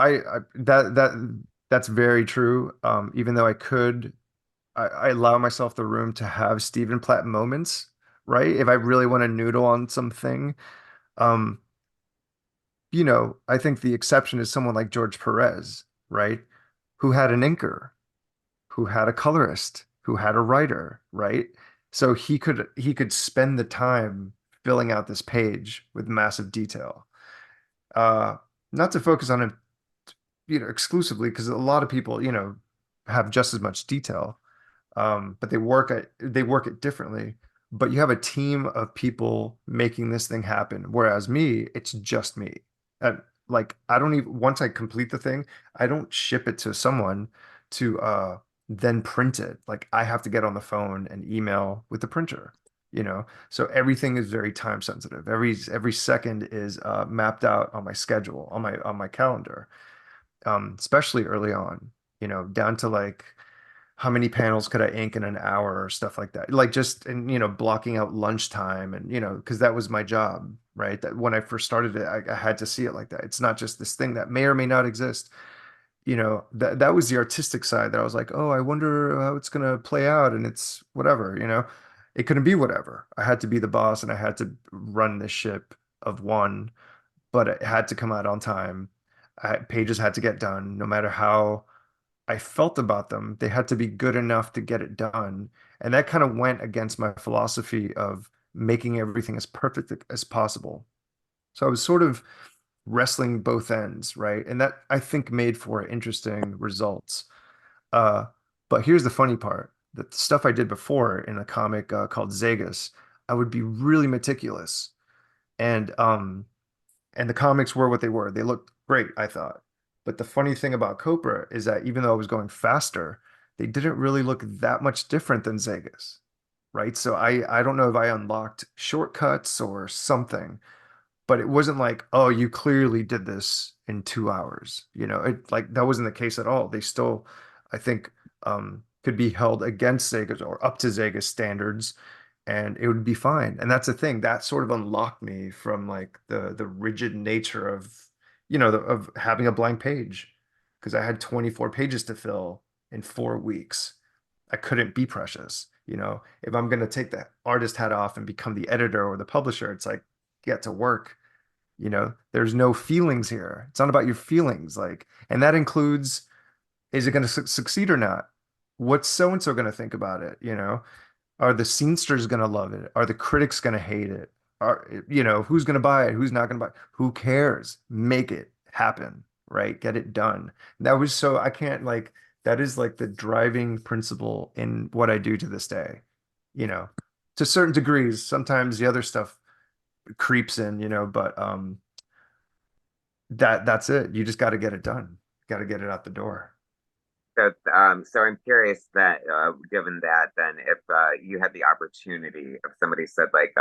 that's very true. Even though I allow myself the room to have Stephen Platt moments, right? If I really want to noodle on something, um, I think the exception is someone like George Perez, right? Who had an inker, who had a colorist, who had a writer, right? So he could spend the time filling out this page with massive detail. Uh, Not to focus on him, exclusively, because a lot of people, have just as much detail, but they work it differently. But you have a team of people making this thing happen, whereas me, it's just me. And like I don't even once I complete the thing, I don't ship it to someone to then print it. Like I have to get on the phone and email with the printer, you know? So everything is very time sensitive. Every second is mapped out on my schedule, on my calendar, especially early on, down to like how many panels could I ink in an hour or stuff like that. Like just and blocking out lunchtime and because that was my job, right? That when I first started it, I had to see it like that. It's not just this thing that may or may not exist. That was the artistic side that I was like, oh, I wonder how it's gonna play out, and it's whatever. It couldn't be whatever. I had to be the boss and I had to run the ship of one, but it had to come out on time. Pages had to get done, no matter how I felt about them. They had to be good enough to get it done. And that kind of went against my philosophy of making everything as perfect as possible. So I was sort of wrestling both ends, right? And that I think made for interesting results. Uh, but here's the funny part. The stuff I did before in a comic called Zegas, I would be really meticulous. And the comics were what they were. They looked great, I thought. But the funny thing about Copra is that even though I was going faster, they didn't really look that much different than Zegas, right? So I don't know if I unlocked shortcuts or something, but it wasn't like, oh, you clearly did this in 2 hours. It like that wasn't the case at all. They still, I think, could be held against Zegas or up to Zegas standards, and it would be fine. And that's the thing that sort of unlocked me from like the rigid nature of, of having a blank page because I had 24 pages to fill in 4 weeks. I couldn't be precious. If I'm going to take the artist hat off and become the editor or the publisher, it's like get to work. There's no feelings here. It's not about your feelings. Like, and that includes, is it going to succeed or not? What's so and so going to think about it? Are the scenesters going to love it? Are the critics going to hate it? Who's going to buy it? Who's not going to buy it? Who cares? Make it happen, right? Get it done. That was so, I can't like, that is like the driving principle in what I do to this day, you know, to certain degrees. Sometimes the other stuff creeps in, but that's it. You just got to get it done. Got to get it out the door. So I'm curious that, given that, then if you had the opportunity, if somebody said like,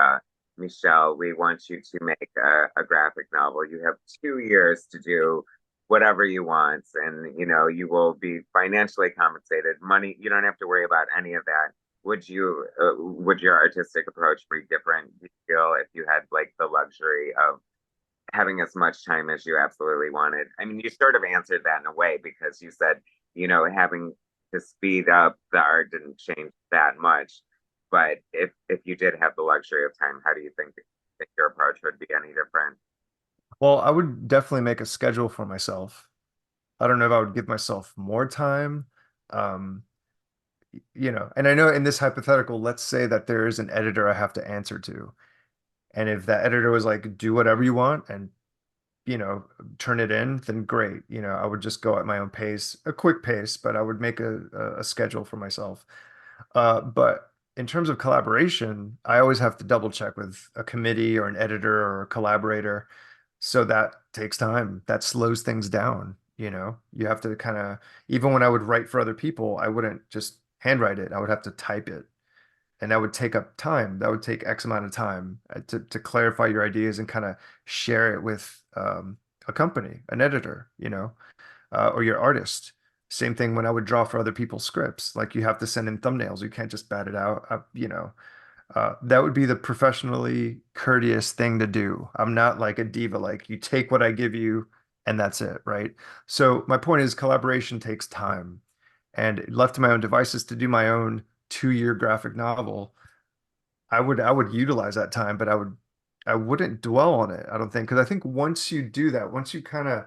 Michelle, we want you to make a graphic novel, you have 2 years to do whatever you want, and you will be financially compensated. Money, you don't have to worry about any of that. Would your artistic approach be different? Do you feel if you had like the luxury of having as much time as you absolutely wanted? I mean, you sort of answered that in a way because you said, having to speed up the art didn't change that much. But if you did have the luxury of time, how do you think your approach would be any different? Well, I would definitely make a schedule for myself. I don't know if I would give myself more time. Um, and I know in this hypothetical, let's say that there is an editor I have to answer to. And if that editor was like, do whatever you want and, you know, turn it in, then great. I would just go at my own pace, a quick pace, but I would make a schedule for myself. But in terms of collaboration, I always have to double check with a committee or an editor or a collaborator. So that takes time. That slows things down. You have to kind of, even when I would write for other people, I wouldn't just handwrite it. I would have to type it. And that would take up time. That would take X amount of time to clarify your ideas and kind of share it with a company, an editor, or your artist. Same thing when I would draw for other people's scripts. Like you have to send in thumbnails. You can't just bat it out. That would be the professionally courteous thing to do. I'm not like a diva. Like you take what I give you and that's it, right? So my point is collaboration takes time. And left to my own devices to do my own 2 year graphic novel, I would utilize that time, but I wouldn't dwell on it, I don't think. Because I think once you do that, once you kind of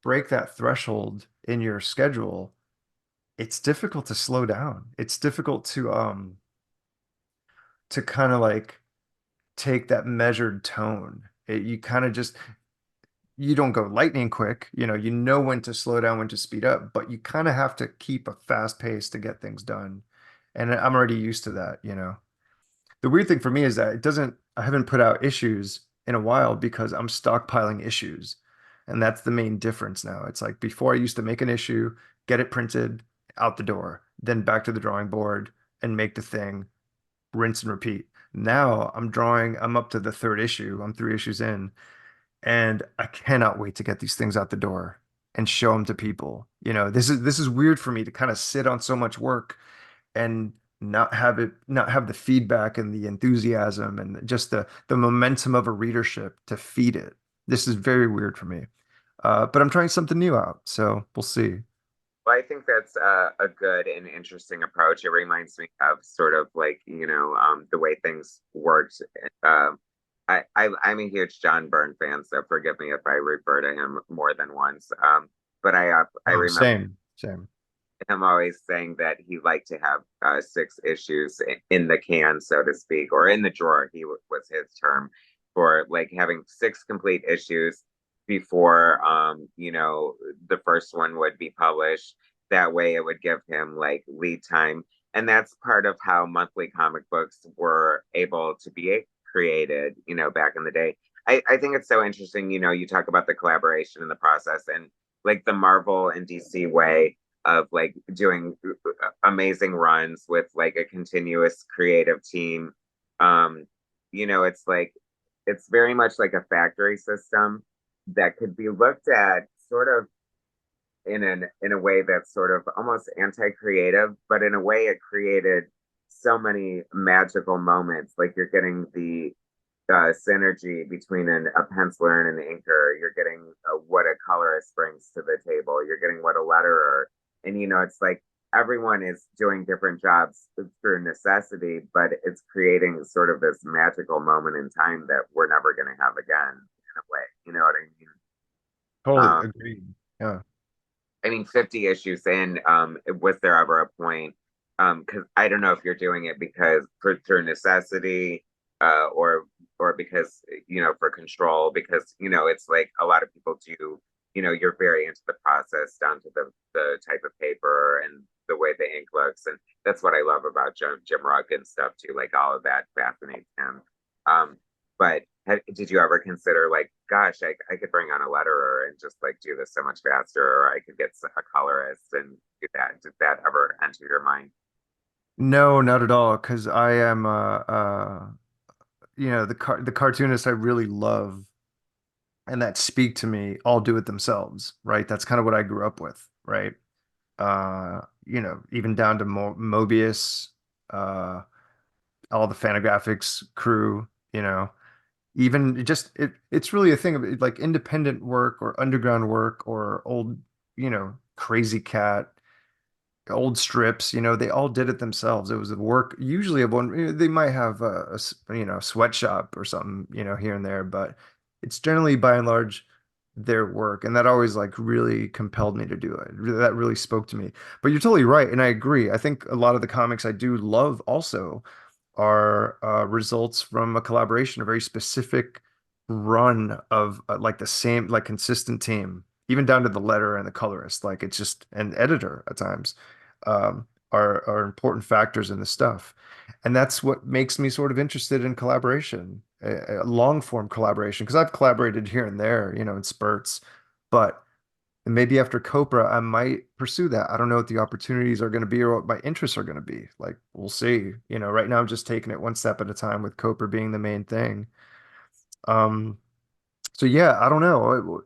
break that threshold in your schedule, it's difficult to slow down. It's difficult to kind of like take that measured tone. You kind of just you don't go lightning quick, you know when to slow down, when to speed up, but you kind of have to keep a fast pace to get things done. And I'm already used to that. The weird thing for me is that I haven't put out issues in a while because I'm stockpiling issues. And that's the main difference now. It's like before I used to make an issue, get it printed, out the door, then back to the drawing board and make the thing, rinse and repeat. Now I'm up to the third issue. I'm 3 issues in, and I cannot wait to get these things out the door and show them to people. This is weird for me to kind of sit on so much work and not have the feedback and the enthusiasm and just the momentum of a readership to feed it. This is very weird for me. But I'm trying something new out, so we'll see. Well, I think that's a good and interesting approach. It reminds me of sort of like, the way things worked. Um, I'm a huge John Byrne fan, so forgive me if I refer to him more than once. But I Oh, remember same. him always saying that he liked to have 6 issues in the can, so to speak, or in the drawer. Was his term for like having 6 complete issues before, the first one would be published. That way, it would give him like lead time, and that's part of how monthly comic books were able to be created. Back in the day. I think it's so interesting. You talk about the collaboration in the process and like the Marvel and DC way of like doing amazing runs with like a continuous creative team. Um, it's like it's very much like a factory system that could be looked at sort of in a way that's sort of almost anti-creative, but in a way it created so many magical moments. Like you're getting the synergy between a penciler and an inker. You're getting what a colorist brings to the table. You're getting what a letterer, and it's like everyone is doing different jobs through necessity, but it's creating sort of this magical moment in time that we're never going to have again in a way. You know what I mean? Totally Um, agreed. Yeah. I mean, 50 issues in, was there ever a point? Because I don't know if you're doing it because through necessity, or because for control. Because it's like a lot of people do. You're very into the process down to the type of paper and the way the ink looks, and that's what I love about Jim Rugg and stuff too. Like all of that fascinates him. But did you ever consider like, gosh, I could bring on a letterer and just like do this so much faster, or I could get a colorist and do that? Did that ever enter your mind? No, not at all, because I am the cartoonists I really love and that speak to me all do it themselves, right? That's kind of what I grew up with, right? Even down to Mobius, uh, all the Fantagraphics crew, even just it's really a thing of like independent work or underground work or old, Crazy Cat, old strips, they all did it themselves. It was the work usually of one, they might have sweatshop or something, here and there, but it's generally by and large their work. And that always like really compelled me to do it. That really spoke to me. But you're totally right. And I agree. I think a lot of the comics I do love also are results from a collaboration, a very specific run of like the same, like consistent team, even down to the letter and the colorist. Like it's just an editor at times are important factors in the stuff. And that's what makes me sort of interested in collaboration, a long form collaboration, because I've collaborated here and there, in spurts, but maybe after Copra, I might pursue that. I don't know what the opportunities are going to be or what my interests are going to be. Like, we'll see. Right now I'm just taking it one step at a time with Copra being the main thing. Um, so yeah, I don't know.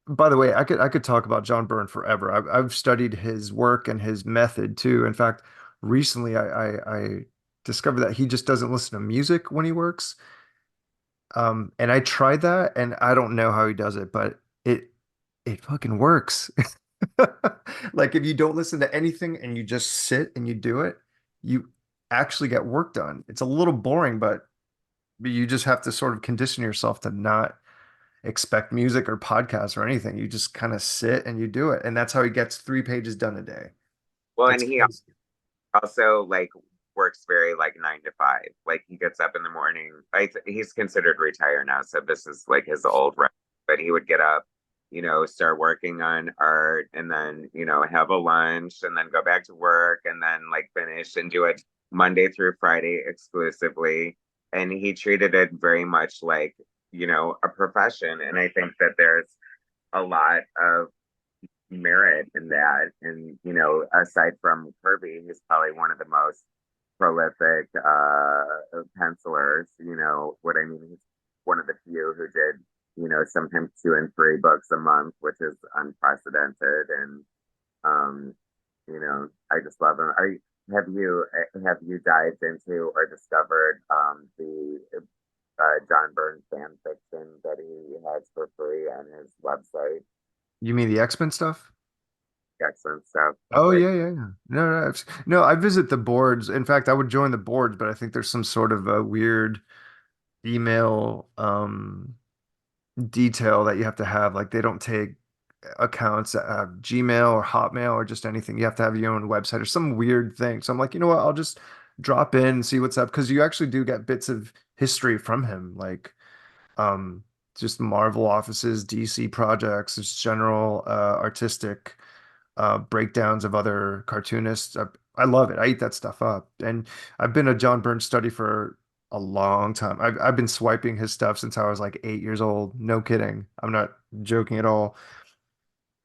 By the way, I could talk about John Byrne forever. I've studied his work and his method too. In fact, recently I discovered that he just doesn't listen to music when he works. And I tried that, and I don't know how he does it, but it fucking works. Like if you don't listen to anything and you just sit and you do it, you actually get work done. It's a little boring, but you just have to sort of condition yourself to not expect music or podcasts or anything. You just kind of sit and you do it. And that's how he gets 3 pages done a day. Well, and It's he crazy. also like works very like 9 to 5. Like he gets up in the morning. He's considered retired now, so this is like his old rep. But he would get up, start working on art, and then have a lunch, and then go back to work, and then like finish and do it Monday through Friday exclusively. And he treated it very much like a profession. And I think that there's a lot of merit in that. And, aside from Kirby, he's probably one of the most prolific pencilers. You know what I mean? He's one of the few who did, sometimes 2 and 3 books a month, which is unprecedented. And, um, I just love him. Have you dived into or discovered the John Byrne fan fiction that he has for free on his website? You mean the X-Men stuff? Excellent stuff. Oh Like, yeah, yeah, yeah. No, I visit the boards. In fact, I would join the boards, but I think there's some sort of a weird email detail that you have to have. Like they don't take accounts that have Gmail or Hotmail or just anything. You have to have your own website or some weird thing. So I'm like, you know what? I'll just drop in and see what's up because you actually do get bits of history from him, like um, just Marvel offices, DC projects, just general artistic breakdowns of other cartoonists. I love it. I eat that stuff up. And I've been a John Byrne study for a long time. I've been swiping his stuff since I was like 8 years old. No kidding. I'm not joking at all.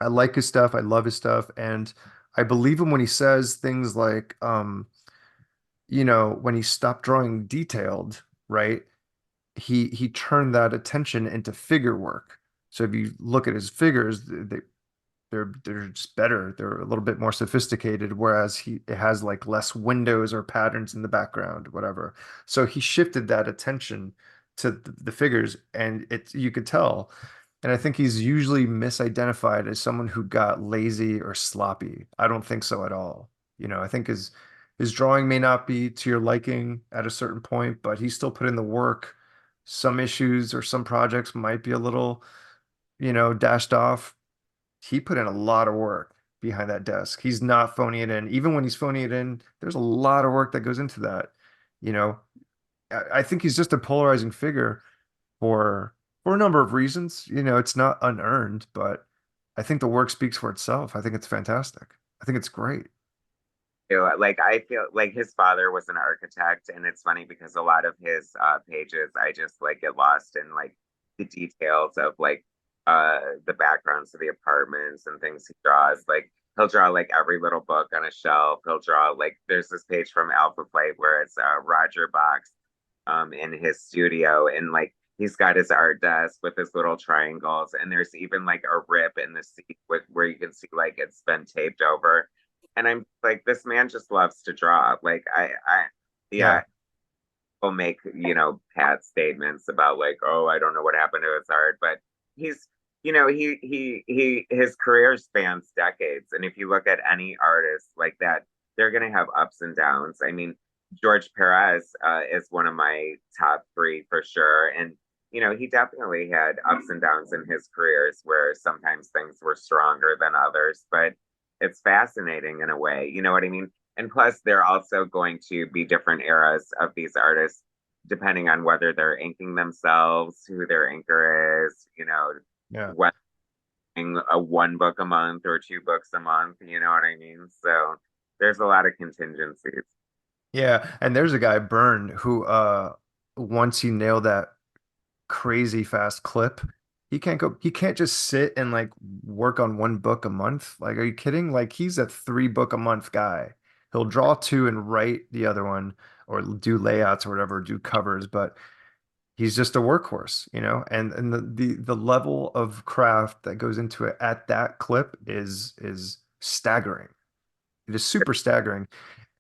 I like his stuff. I love his stuff. And I believe him when he says things like, when he stopped drawing detailed, right? He turned that attention into figure work. So if you look at his figures, they're just better. They're a little bit more sophisticated, whereas he it has like less windows or patterns in the background, whatever. So he shifted that attention to the figures, and it you could tell. And I think he's usually misidentified as someone who got lazy or sloppy. I don't think so at all. I think his drawing may not be to your liking at a certain point, but he still put in the work. Some issues or some projects might be a little, dashed off. He put in a lot of work behind that desk. He's not phoning it in. Even when he's phoning it in, there's a lot of work that goes into that. You know, I think he's just a polarizing figure for a number of reasons. It's not unearned, but I think the work speaks for itself. I think it's fantastic. I think it's great. like I feel like his father was an architect, and it's funny because a lot of his pages, I just like get lost in like the details of like the backgrounds of the apartments and things he draws. Like he'll draw like every little book on a shelf. He'll draw like there's this page from Alpha Flight where it's Roger Box in his studio, and like he's got his art desk with his little triangles, and there's even like a rip in the seat where you can see like it's been taped over. And I'm like, this man just loves to draw. Like Yeah. yeah, will make, pat statements about like, oh, I don't know what happened to his art, but he's, his career spans decades. And if you look at any artist like that, they're going to have ups and downs. I mean, George Perez is one of my top three for sure. And, he definitely had ups and downs in his careers where sometimes things were stronger than others, but it's fascinating in a way. You know what I mean? And plus, they're also going to be different eras of these artists, depending on whether they're inking themselves, who their inker is, Yeah. whether a 1 book a month or 2 books a month. You know what I mean? So there's a lot of contingencies. Yeah. And there's a guy, Byrne, who once he nailed that crazy fast clip, he can't just sit and like work on 1 book a month. Like, are you kidding? Like he's a 3 book a month guy. He'll draw two and write the other one or do layouts or whatever, do covers, but he's just a workhorse, and the level of craft that goes into it at that clip is staggering. It is super staggering.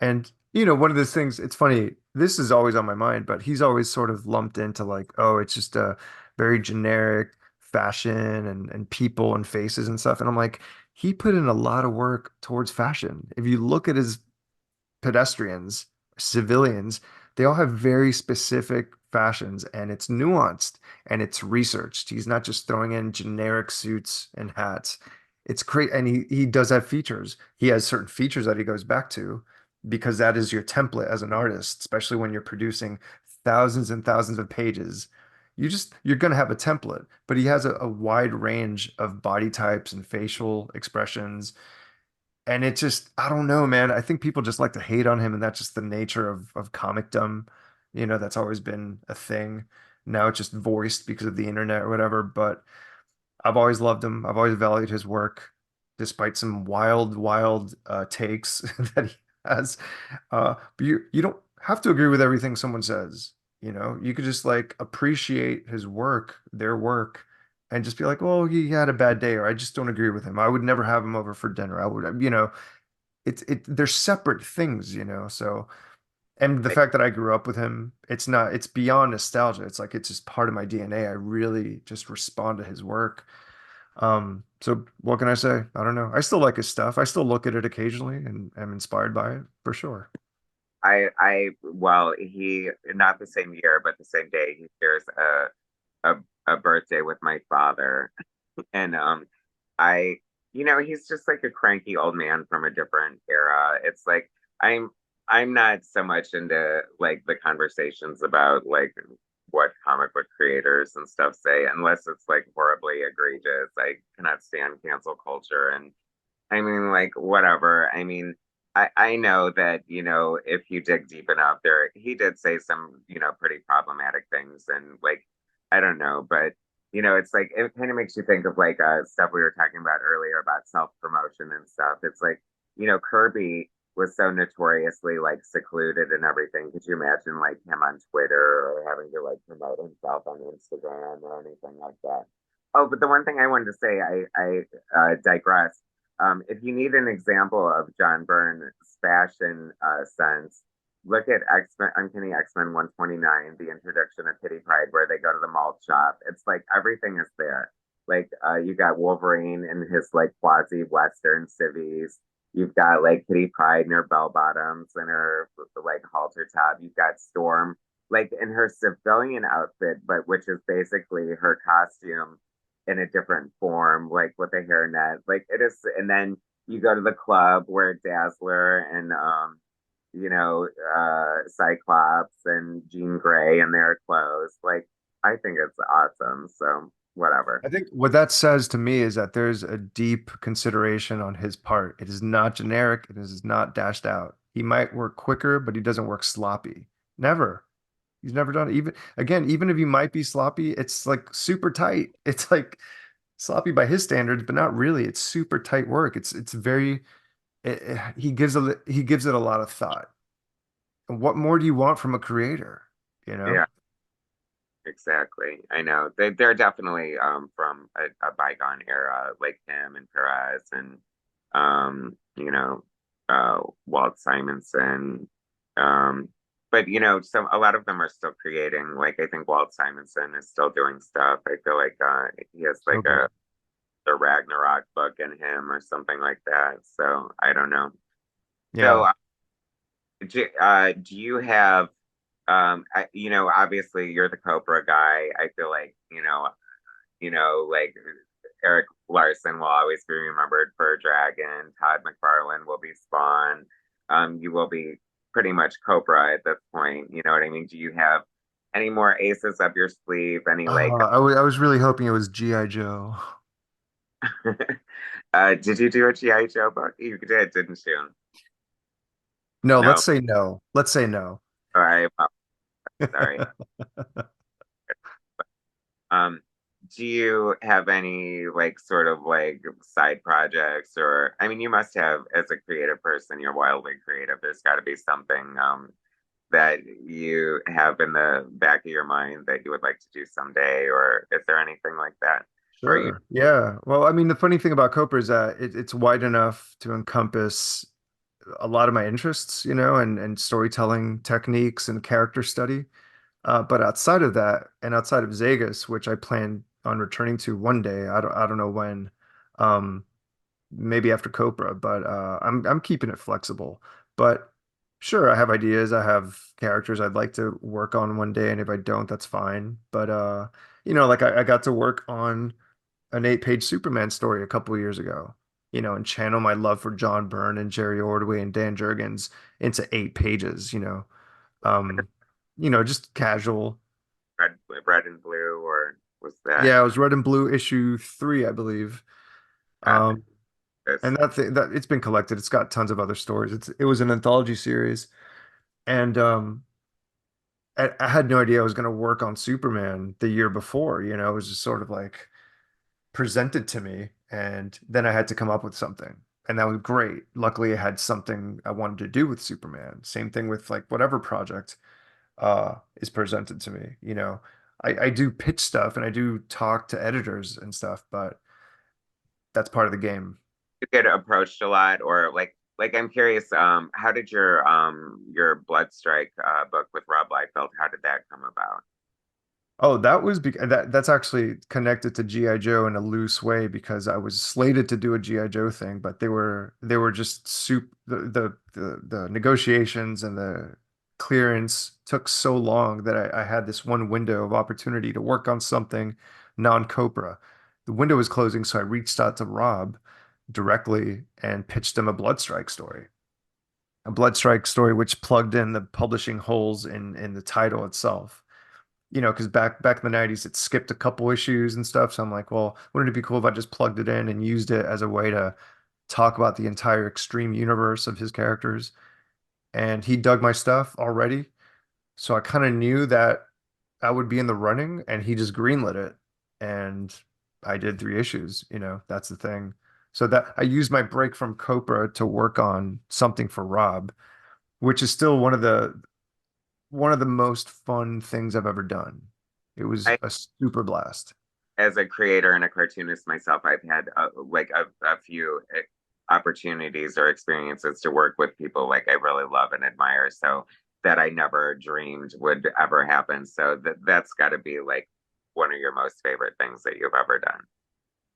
And one of those things, it's funny, this is always on my mind, but he's always sort of lumped into like, oh, it's just a very generic fashion and people and faces and stuff. And I'm like, he put in a lot of work towards fashion. If you look at his pedestrians, civilians, they all have very specific fashions and it's nuanced and it's researched. He's not just throwing in generic suits and hats. It's great. And he does have features. He has certain features that he goes back to because that is your template as an artist, especially when you're producing thousands and thousands of pages. You're going to have a template, but he has a wide range of body types and facial expressions, and it just, I don't know, man. I think people just like to hate on him, and that's just the nature of comicdom. That's always been a thing. Now it's just voiced because of the internet or whatever. But I've always loved him. I've always valued his work. despite some wild takes that he has. But you don't have to agree with everything someone says. You know, you could just like appreciate his work, their work, and just be like, "Well, he had a bad day," or "I just don't agree with him. I would never have him over for dinner. I would, you know." They're separate things, you know. So, and the fact that I grew up with him, it's beyond nostalgia. It's like it's just part of my DNA. I really just respond to his work. So what can I say? I don't know. I still like his stuff. I still look at it occasionally and am inspired by it for sure. well, he not the same year, but the same day he shares a a birthday with my father, and I, he's just like a cranky old man from a different era. It's like I'm I'm not so much into like the conversations about like what comic book creators and stuff say, unless it's like horribly egregious. I cannot stand cancel culture, and I mean, like, whatever. I mean, I know that, if you dig deep enough there, he did say some, pretty problematic things. And like, I don't know, but, it's like, it kind of makes you think of like stuff we were talking about earlier about self-promotion and stuff. It's like, Kirby was so notoriously like secluded and everything. Could you imagine like him on Twitter or having to like promote himself on Instagram or anything like that? Oh, but the one thing I wanted to say, I digress. If you need an example of John Byrne's fashion sense, look at X-Men, Uncanny X-Men 129, the introduction of Kitty Pryde, where they go to the malt shop. It's like everything is there. Like you got Wolverine in his like quasi Western civvies. You've got like Kitty Pryde in her bell bottoms and her like halter top. You've got Storm like in her civilian outfit, but which is basically her costume in a different form, like with a hairnet. Like it is, and then you go to the club where Dazzler and Cyclops and Jean Grey in their clothes. Like I think it's awesome. So whatever. I think what that says to me is that there's a deep consideration on his part. It is not generic. It is not dashed out. He might work quicker, but he doesn't work sloppy. Never. He's never done it. Even if you might be sloppy, it's like super tight. It's like sloppy by his standards, but not really. It's super tight work. It's very he gives it a lot of thought. And what more do you want from a creator? You know? Yeah, exactly. I know they're definitely from a bygone era, like him and Perez and Walt Simonson. Um, but some a lot of them are still creating. Like I think Walt Simonson is still doing stuff. I feel like he has So like good. a the Ragnarok book in him or something like that. So I don't know. So Yeah. do you have obviously you're the Cobra guy. I feel like like Eric Larson will always be remembered for Dragon. Todd McFarlane will be Spawn. You will be pretty much Cobra at this point. You know what I mean? Do you have any more aces up your sleeve? Any like I was really hoping it was G.I. Joe. did you do a GI Joe book? You did, didn't you? No, let's No. say no. Let's say no. All right. Well, sorry. Um, do you have any like sort of like side projects or I mean you must have as a creative person, you're wildly creative. There's got to be something that you have in the back of your mind that you would like to do someday, or is there anything like that? Or you Sure. Yeah. Well, I mean, the funny thing about Copra is that it's wide enough to encompass a lot of my interests, you know, and storytelling techniques and character study. But outside of that, and outside of Vegas, which I plan on returning to one day, I don't know when, um, maybe after Copra, but I'm keeping it flexible. But sure, I have ideas, I have characters I'd like to work on one day, and if I don't, that's fine. But you know, like I got to work on an 8-page Superman story a couple of years ago, you know, and channel my love for John Byrne and Jerry Ordway and Dan Jurgens into 8 pages, um, just casual. red and blue, or was that Yeah, it was Red and Blue issue 3, I believe. uh, Um, this? and that it's been collected. It's got tons of other stories. It was an anthology series, and I had no idea I was going to work on Superman the year before. You know, it was just sort of like presented to me, And then I had to come up with something. And that was great. Luckily, I had something I wanted to do with Superman. Same thing with like whatever project is presented to me. I do pitch stuff and I do talk to editors and stuff, but that's part of the game. You get approached a lot, or like I'm curious, how did your Bloodstrike book with Rob Liefeld, how did that come about? Oh, that was that's actually connected to G.I. Joe in a loose way because I was slated to do a G.I. Joe thing, but they were just the negotiations and the clearance took so long that I had this one window of opportunity to work on something non-Copra. The window was closing, so I reached out to Rob directly and pitched him a Bloodstrike story which plugged in the publishing holes in the title itself. Because back in the 90s, it skipped a couple issues and stuff. So I'm like, well, wouldn't it be cool if I just plugged it in and used it as a way to talk about the entire extreme universe of his characters? And he dug my stuff already. So I kind of knew that I would be in the running, and he just greenlit it. And I did 3 issues, that's the thing. So that I used my break from Copra to work on something for Rob, which is still one of the most fun things I've ever done. It was I, a super blast. as a creator and a cartoonist myself, I've had a few opportunities or experiences to work with people like I really love and admire. So that I never dreamed would ever happen. So that's got to be like one of your most favorite things that you've ever done.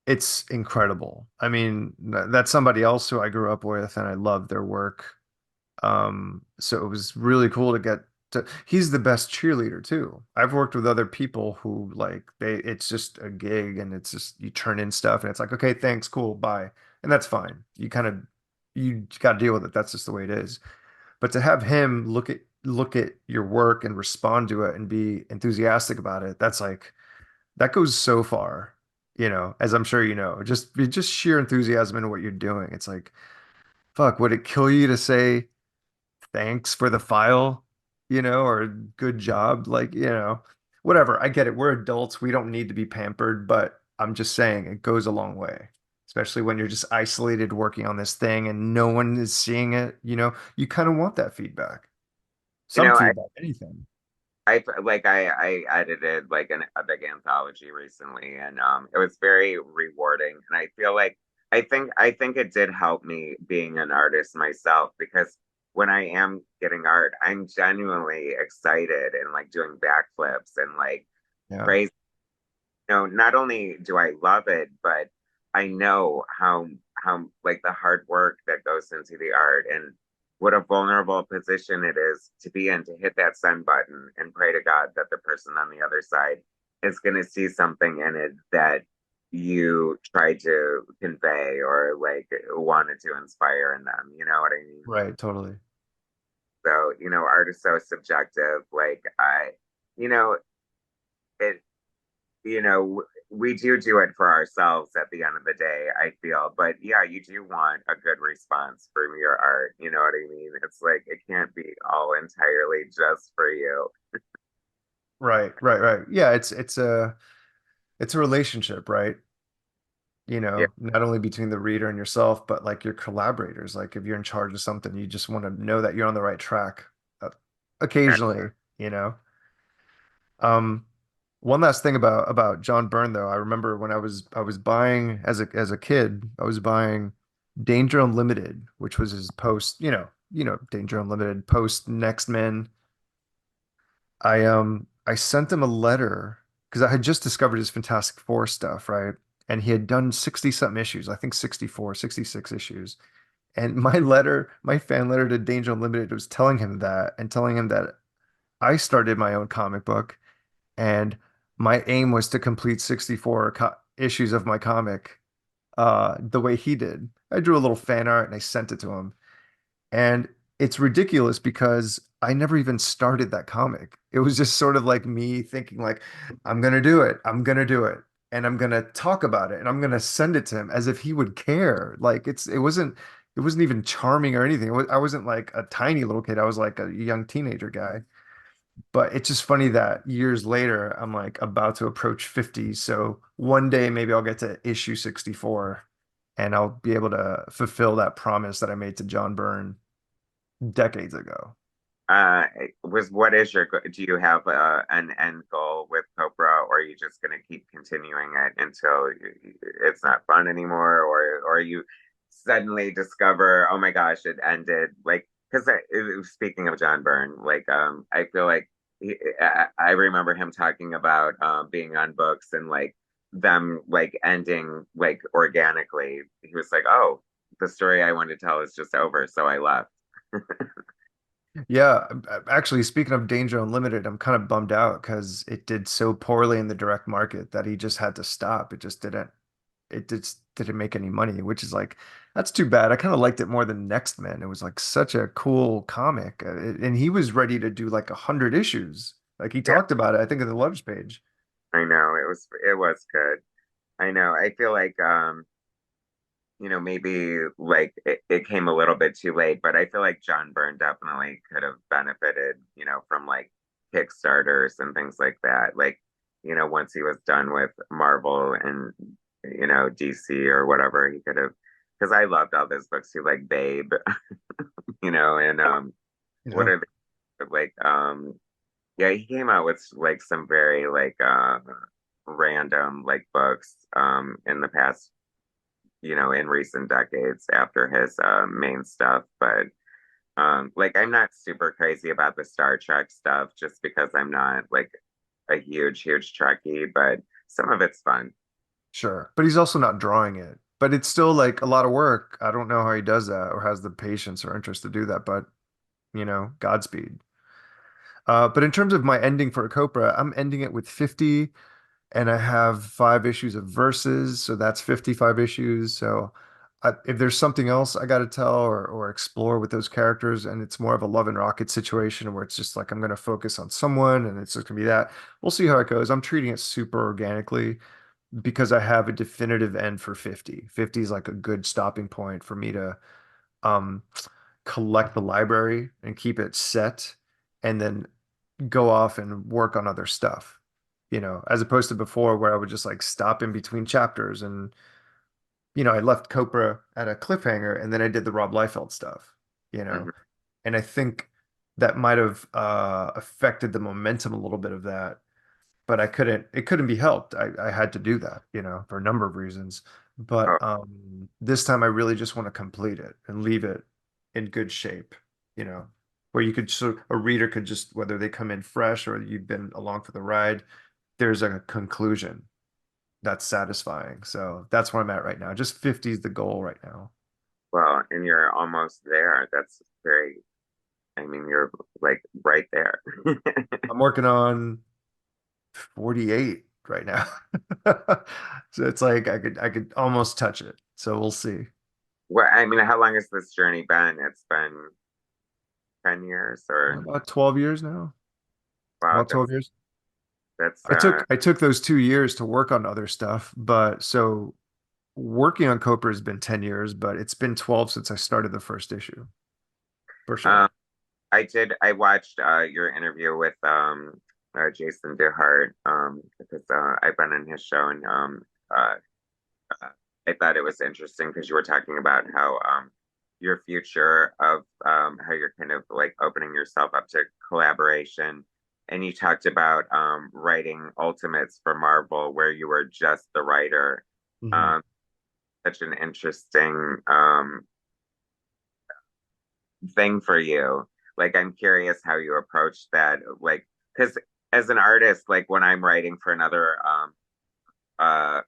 It's incredible. I mean, that's somebody else who I grew up with and I love their work. So it was really cool to get to, he's the best cheerleader too. I've worked with other people who like it's just a gig and it's just you turn in stuff and it's like, okay, thanks, cool, bye. And that's fine. You got to deal with it. That's just the way it is. But to have him look at your work and respond to it and be enthusiastic about it, that's like that goes so far, as I'm sure you know. Just sheer enthusiasm in what you're doing. It's like, fuck, would it kill you to say thanks for the file, or good job? Like, whatever. I get it. We're adults. We don't need to be pampered, but I'm just saying it goes a long way, especially when you're just isolated working on this thing and no one is seeing it. You kind of want that feedback, You some know, feedback, anything. I edited like a big anthology recently, and it was very rewarding. And I feel like I think it did help me being an artist myself because when I am getting art, I'm genuinely excited and like doing backflips and like Yeah. crazy. Not only do I love it, but I know how like the hard work that goes into the art and what a vulnerable position it is to be in, to hit that send button and pray to God that the person on the other side is going to see something in it that you tried to convey or like wanted to inspire in them. You know what I mean? Right, totally. So, art is so subjective. Like you know, it we do it for ourselves at the end of the day, I feel. But yeah, you do want a good response from your art. You know what I mean? It's like it can't be all entirely just for you. Right, right, right. Yeah, it's a relationship, right? Yeah, Not only between the reader and yourself, but like your collaborators. Like if you're in charge of something, you just want to know that you're on the right track. Uh, Occasionally, you know. Um, One last thing about John Byrne though, I remember when I was buying as a kid, I was buying Danger Unlimited, which was his post, Danger Unlimited post Next Men. I sent him a letter because I had just discovered his Fantastic Four stuff, right? And he had done 60 something issues, I think 64, 66 issues. And my fan letter to Danger Unlimited was telling him that and telling him that I started my own comic book and my aim was to complete 64 issues of my comic the way he did. I drew a little fan art and I sent it to him. And it's ridiculous because I never even started that comic. It was just sort of like me thinking like, I'm gonna do it. I'm gonna do it. And I'm gonna talk about it and I'm gonna send it to him as if he would care. Like it wasn't even charming or anything. I wasn't like a tiny little kid. I was like a young teenager guy. But it's just funny that years later, I'm like about to approach 50. So one day maybe I'll get to issue 64 and I'll be able to fulfill that promise that I made to John Byrne decades ago. Uh, was what is your do you have an end goal with Copra, or are you just going to keep continuing it until it's not fun anymore, or you suddenly discover, oh my gosh, it ended? Like, because speaking of John Byrne, like I feel like I remember him talking about being on books and like them like ending like organically. He was like, oh, the story I wanted to tell is just over, so I left. Yeah, actually, speaking of Danger Unlimited, I'm kind of bummed out because it did so poorly in the direct market that he just had to stop. It just didn't make any money, which is like, that's too bad. I kind of liked it more than Next Man. It was like such a cool comic. And he was ready to do like 100 issues. Like he Yeah, talked about it, I think, in the Loves page. I know it was good. I know. I feel like maybe like it came a little bit too late, but I feel like John Byrne definitely could have benefited, from like Kickstarters and things like that. Like, once he was done with Marvel and DC or whatever, he could have, because I loved all those books too, like Babe, and what Yeah. are they like yeah, he came out with like some very like random like books in the past, in recent decades after his main stuff. But like I'm not super crazy about the Star Trek stuff just because I'm not like a huge Trekkie, but some of it's fun. Sure. But he's also not drawing it. But it's still like a lot of work. I don't know how he does that or has the patience or interest to do that, but Godspeed. But in terms of my ending for a Copra, I'm ending it with 50, and I have 5 issues of verses, so that's 55 issues. So if there's something else I got to tell or explore with those characters, and it's more of a love and rocket situation where it's just like I'm going to focus on someone and it's just going to be that, we'll see how it goes. I'm treating it super organically because I have a definitive end for 50. 50 is like a good stopping point for me to um, collect the library and keep it set and then go off and work on other stuff, as opposed to before where I would just like stop in between chapters and, I left Copra at a cliffhanger and then I did the Rob Liefeld stuff, you know, Mhm. and I think that might have affected the momentum a little bit of that, but it couldn't be helped. I had to do that, for a number of reasons. But Oh, this time I really just want to complete it and leave it in good shape, where you could sort a reader could just, whether they come in fresh or you've been along for the ride, there's a conclusion that's satisfying. So that's where I'm at right now. Just 50 is the goal right now. well, and you're almost there. That's very, I mean, you're like right there. I'm working on 48 right now. So it's like I could almost touch it. So we'll see. Well, I mean, how long has this journey been? It's been 10 years or About 12 years now. wow, About 12 that's years. that's I took those 2 years to work on other stuff, but so working on Copra has been 10 years, but it's been 12 since I started the first issue, for um sure. I watched your interview with Jason DeHart because I've been in his show and uh uh, I thought it was interesting because you were talking about how your future of how you're kind of like opening yourself up to collaboration. And you talked about writing Ultimates for Marvel, where you were just the writer. Mhm. Um, Such an interesting thing for you. Like, I'm curious how you approach that. Like, because as an artist, like when I'm writing for another uh,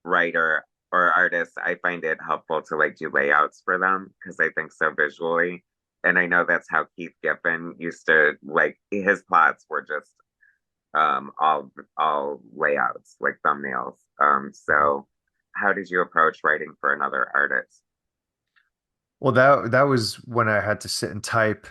writer or artist, I find it helpful to like do layouts for them because I think so visually. And I know that's how Keith Giffen used to like his plots were just all layouts, like thumbnails. So how did you approach writing for another artist? Well, that was when I had to sit and type,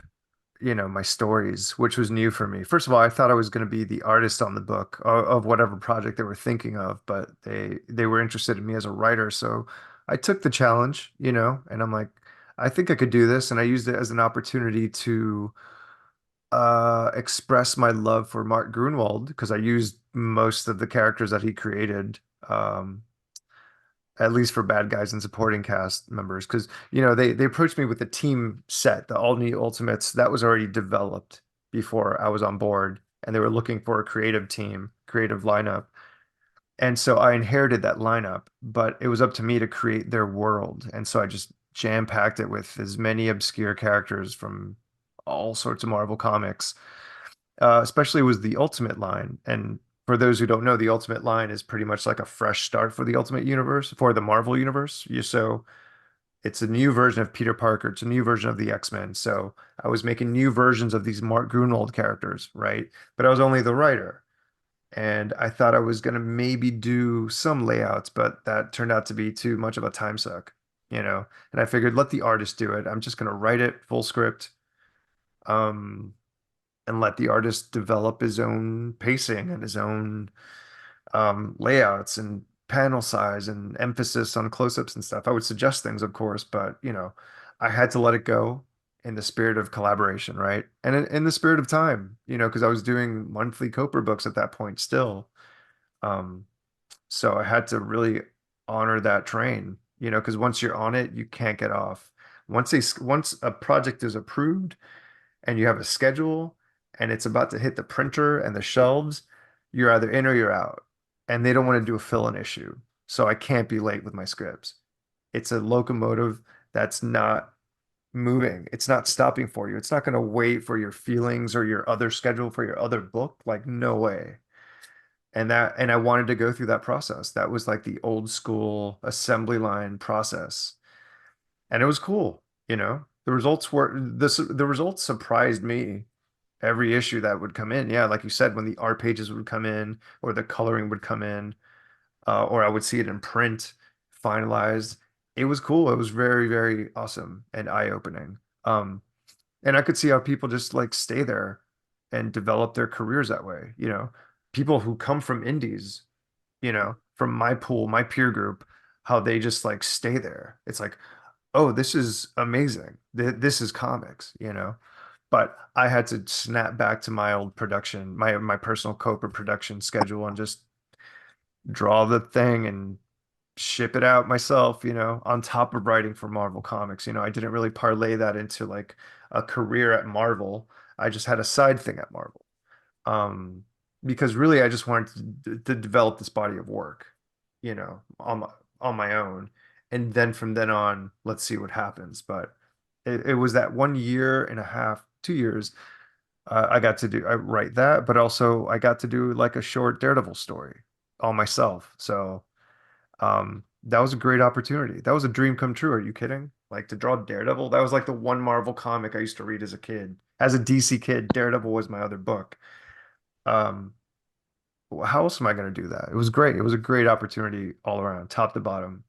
my stories, which was new for me. First of all, I thought I was going to be the artist on the book of whatever project they were thinking of, but they were interested in me as a writer. So I took the challenge, and I'm like, I think I could do this. And I used it as an opportunity to express my love for Mark Grunwald because I used most of the characters that he created, at least for bad guys and supporting cast members. Because they approached me with the team set, the all new Ultimates that was already developed before I was on board, and they were looking for a creative team, creative lineup. And so I inherited that lineup, but it was up to me to create their world. And so I just jam-packed it with as many obscure characters from all sorts of Marvel comics, especially was the Ultimate line. And for those who don't know, the Ultimate line is pretty much like a fresh start for the Ultimate Universe, for the Marvel Universe. So it's a new version of Peter Parker. It's a new version of the X-Men. So I was making new versions of these Mark Gruenwald characters, right? But I was only the writer. And I thought I was going to maybe do some layouts, but that turned out to be too much of a time suck, you know? And I figured let the artist do it. I'm just going to write it full script, um, and let the artist develop his own pacing and his own layouts and panel size and emphasis on close-ups and stuff. I would suggest things, of course, but I had to let it go in the spirit of collaboration, right? And in the spirit of time, because I was doing monthly Copra books at that point still. Um, so I had to really honor that train, because once you're on it, you can't get off. Once a project is approved and you have a schedule and it's about to hit the printer and the shelves, you're either in or you're out. And they don't want to do a fill-in issue. So I can't be late with my scripts. It's a locomotive that's not moving. It's not stopping for you. It's not going to wait for your feelings or your other schedule for your other book. Like, no way. And I wanted to go through that process. That was like the old school assembly line process. And it was cool. The results surprised me every issue that would come in. Yeah, like you said, when the art pages would come in or the coloring would come in, or I would see it in print, finalized. It was cool. It was very, very awesome and eye-opening. And I could see how people just like stay there and develop their careers that way. People who come from indies, from my pool, my peer group, how they just like stay there. It's like, oh, this is amazing. This is comics. But I had to snap back to my old production, my personal Copra production schedule and just draw the thing and ship it out myself, on top of writing for Marvel Comics. I didn't really parlay that into like a career at Marvel. I just had a side thing at Marvel. Um, because really I just wanted to develop this body of work, on my own. And then from then on, let's see what happens. But it was that 1 year and a half, 2 years, I write that, but also I got to do like a short Daredevil story all myself. So that was a great opportunity. That was a dream come true. Are you kidding? Like to draw Daredevil, that was like the one Marvel comic I used to read as a kid. As a DC kid, Daredevil was my other book. Um, how else am I going to do that? It was great. It was a great opportunity all around, top to bottom.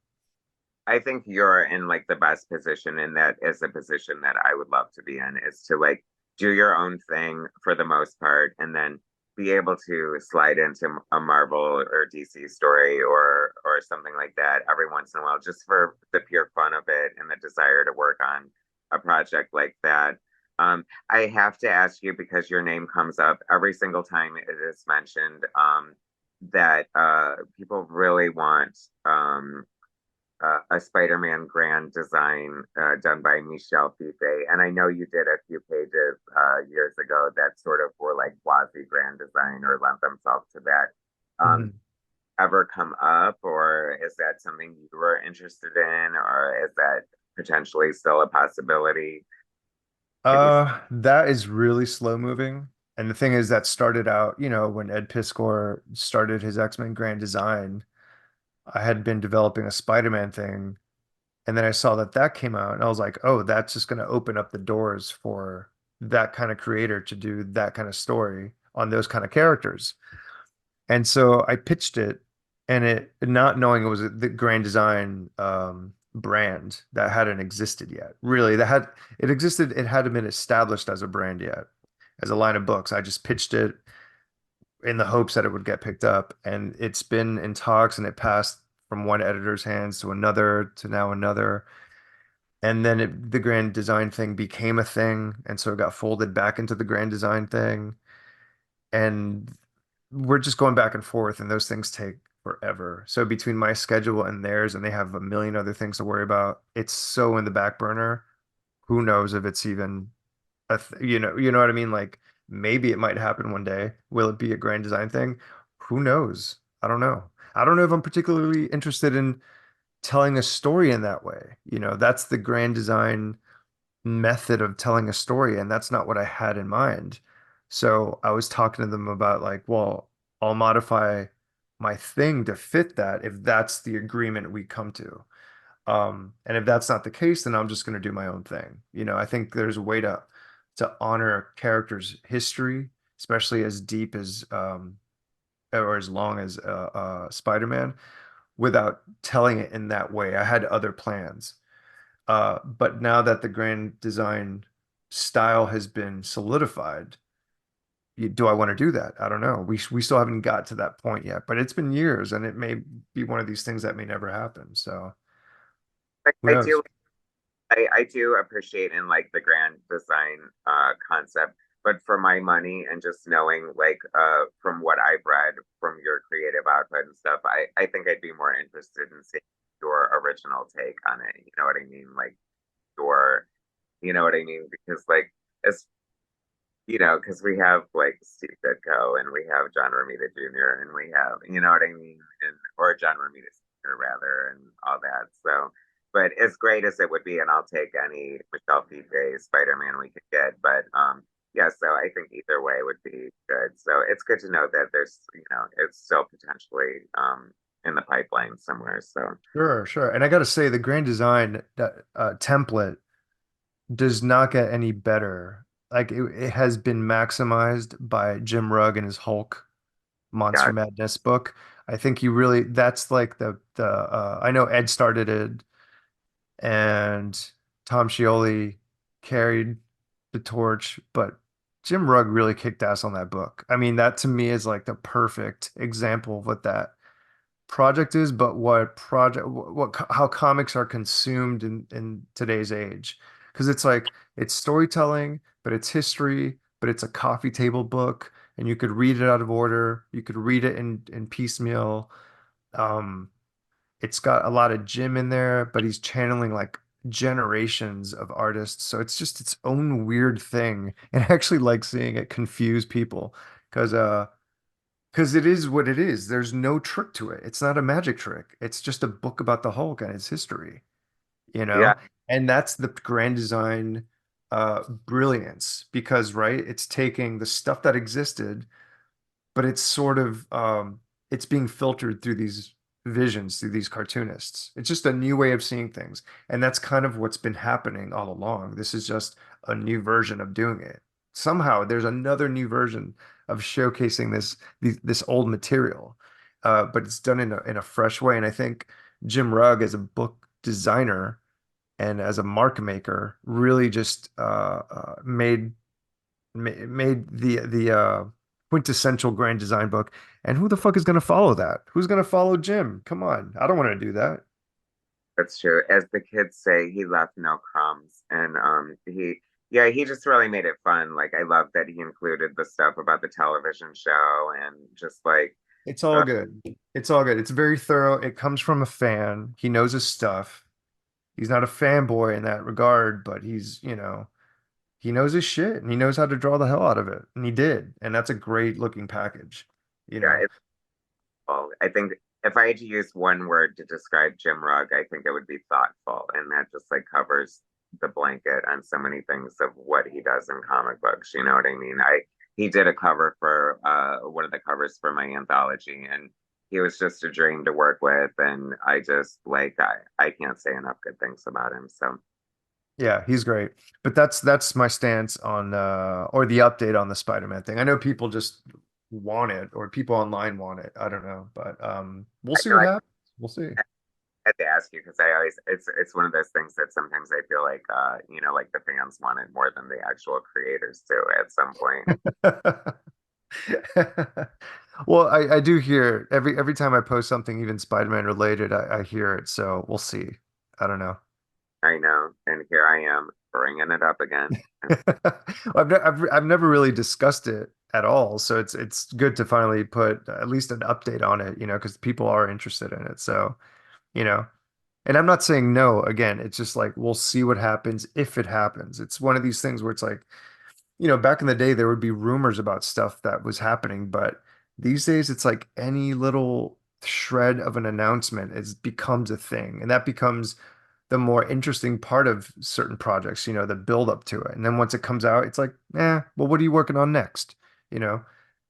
I think you're in like the best position, and that is a position that I would love to be in, is to like do your own thing for the most part and then be able to slide into a Marvel or DC story or something like that every once in a while, just for the pure fun of it and the desire to work on a project like that. I have to ask you, because your name comes up every single time it is mentioned, that people really want a Spider-Man grand design done by Michel Fiffe. And I know you did a few pages years ago that sort of were like quasi grand design or lent themselves to that. Um, Mhm. Ever come up, or is that something you were interested in, or is that potentially still a possibility? Have you? That is really slow moving. And the thing is that started out, when Ed Piskor started his X-Men Grand Design, I had been developing a Spider-Man thing. And then I saw that that came out and I was like, oh, that's just going to open up the doors for that kind of creator to do that kind of story on those kind of characters. And so I pitched it and it not knowing it was the Grand Design brand that hadn't existed yet. Really, that had it existed, it hadn't been established as a brand yet, as a line of books. I just pitched it in the hopes that it would get picked up. And it's been in talks and it passed from one editor's hands to another to now another. And then the grand design thing became a thing, and so it got folded back into the grand design thing. And we're just going back and forth, and those things take forever. So between my schedule and theirs, and they have a million other things to worry about, it's so in the back burner. Who knows if it's even you know what I mean? Like maybe it might happen one day. Will it be a grand design thing? Who knows? I don't know. I don't know if I'm particularly interested in telling a story in that way. You know, that's the grand design method of telling a story, and that's not what I had in mind. So I was talking to them about like, well, I'll modify my thing to fit that if that's the agreement we come to. And if that's not the case, then I'm just going to do my own thing. You know, I think there's a way to honor a character's history, especially as deep as or as long as Spider-Man, without telling it in that way. I had other plans. But now that the grand design style has been solidified, do I want to do that? I don't know. We still haven't got to that point yet, but it's been years, and it may be one of these things that may never happen. So who I knows? do I do appreciate in like the grand design concept, but for my money and just knowing like from what I've read from your creative output and stuff, I think I'd be more interested in seeing your original take on it. You know what I mean? Like your you know what I mean? Because like as because we have like Steve Ditko and we have John Romita Jr. and we have, you know what I mean? And or John Romita Sr. rather and all that. So, but as great as it would be, and I'll take any Michel Fiffe Spider-Man we could get, but yeah, so I think either way would be good. So it's good to know that there's, it's still potentially in the pipeline somewhere. So Sure, sure. And I got to say, the grand design template does not get any better. Like it has been maximized by Jim Rugg and his Hulk Monster yeah, Madness book. I think you really that's like the I know Ed started it and Tom Scioli carried the torch, but Jim Rugg really kicked ass on that book. I mean, that to me is like the perfect example of what that project is, but what project, how comics are consumed in today's age. Because it's like it's storytelling, but it's history, but it's a coffee table book, and you could read it out of order. You could read it in piecemeal. Um, it's got a lot of Jim in there, but he's channeling like generations of artists. So it's just its own weird thing. And I actually like seeing it confuse people because it is what it is. There's no trick to it. It's not a magic trick. It's just a book about the Hulk and its history, you yeah, know? And that's the grand design brilliance because, right, it's taking the stuff that existed but it's sort of it's being filtered through these visions, through these cartoonists. It's just a new way of seeing things. And that's kind of what's been happening all along. This is just a new version of doing it. Somehow there's another new version of showcasing this old material. But it's done in a fresh way. And I think Jim Rugg as a book designer and as a mark maker really just made the quintessential grand design book. And who the fuck is going to follow that? Who's going to follow Jim? Come on. I don't want to do that. that's true. As the kids say, he left no crumbs. And yeah, he just really made it fun. Like, I love that he included the stuff about the television show and just like, It's all uh, good. It's all good. It's very thorough. It comes from a fan. He knows his stuff. He's not a fanboy in that regard, but he knows his shit and he knows how to draw the hell out of it. And he did. And that's a great looking package, you yeah, know. it's cool. I think if I had to use one word to describe Jim Rugg, I think it would be thoughtful. And that just like covers the blanket on so many things of what he does in comic books. You know what I mean? He did a cover for one of the covers for my anthology and he was just a dream to work with and I just like I can't say enough good things about him. So Yeah, he's great. But that's my stance on or the update on the Spider-Man thing. I know people just want it or people online want it. I don't know, but we'll I see know what I happens. We'll see. had to ask you because I always it's one of those things that sometimes I feel like like the fans want it more than the actual creators do at some point. Well, I do hear every time I post something even Spider-Man related, I hear it. So we'll see. I don't know. I know. And here I am bringing it up again. I've never really discussed it at all, so it's good to finally put at least an update on it, because people are interested in it. So, you know, and I'm not saying no. Again, it's just like we'll see what happens if it happens. It's one of these things where it's like, back in the day there would be rumors about stuff that was happening, but these days it's like any little shred of an announcement is becomes a thing, and that becomes the more interesting part of certain projects, the build up to it. And then once it comes out, it's like, well, what are you working on next? You know,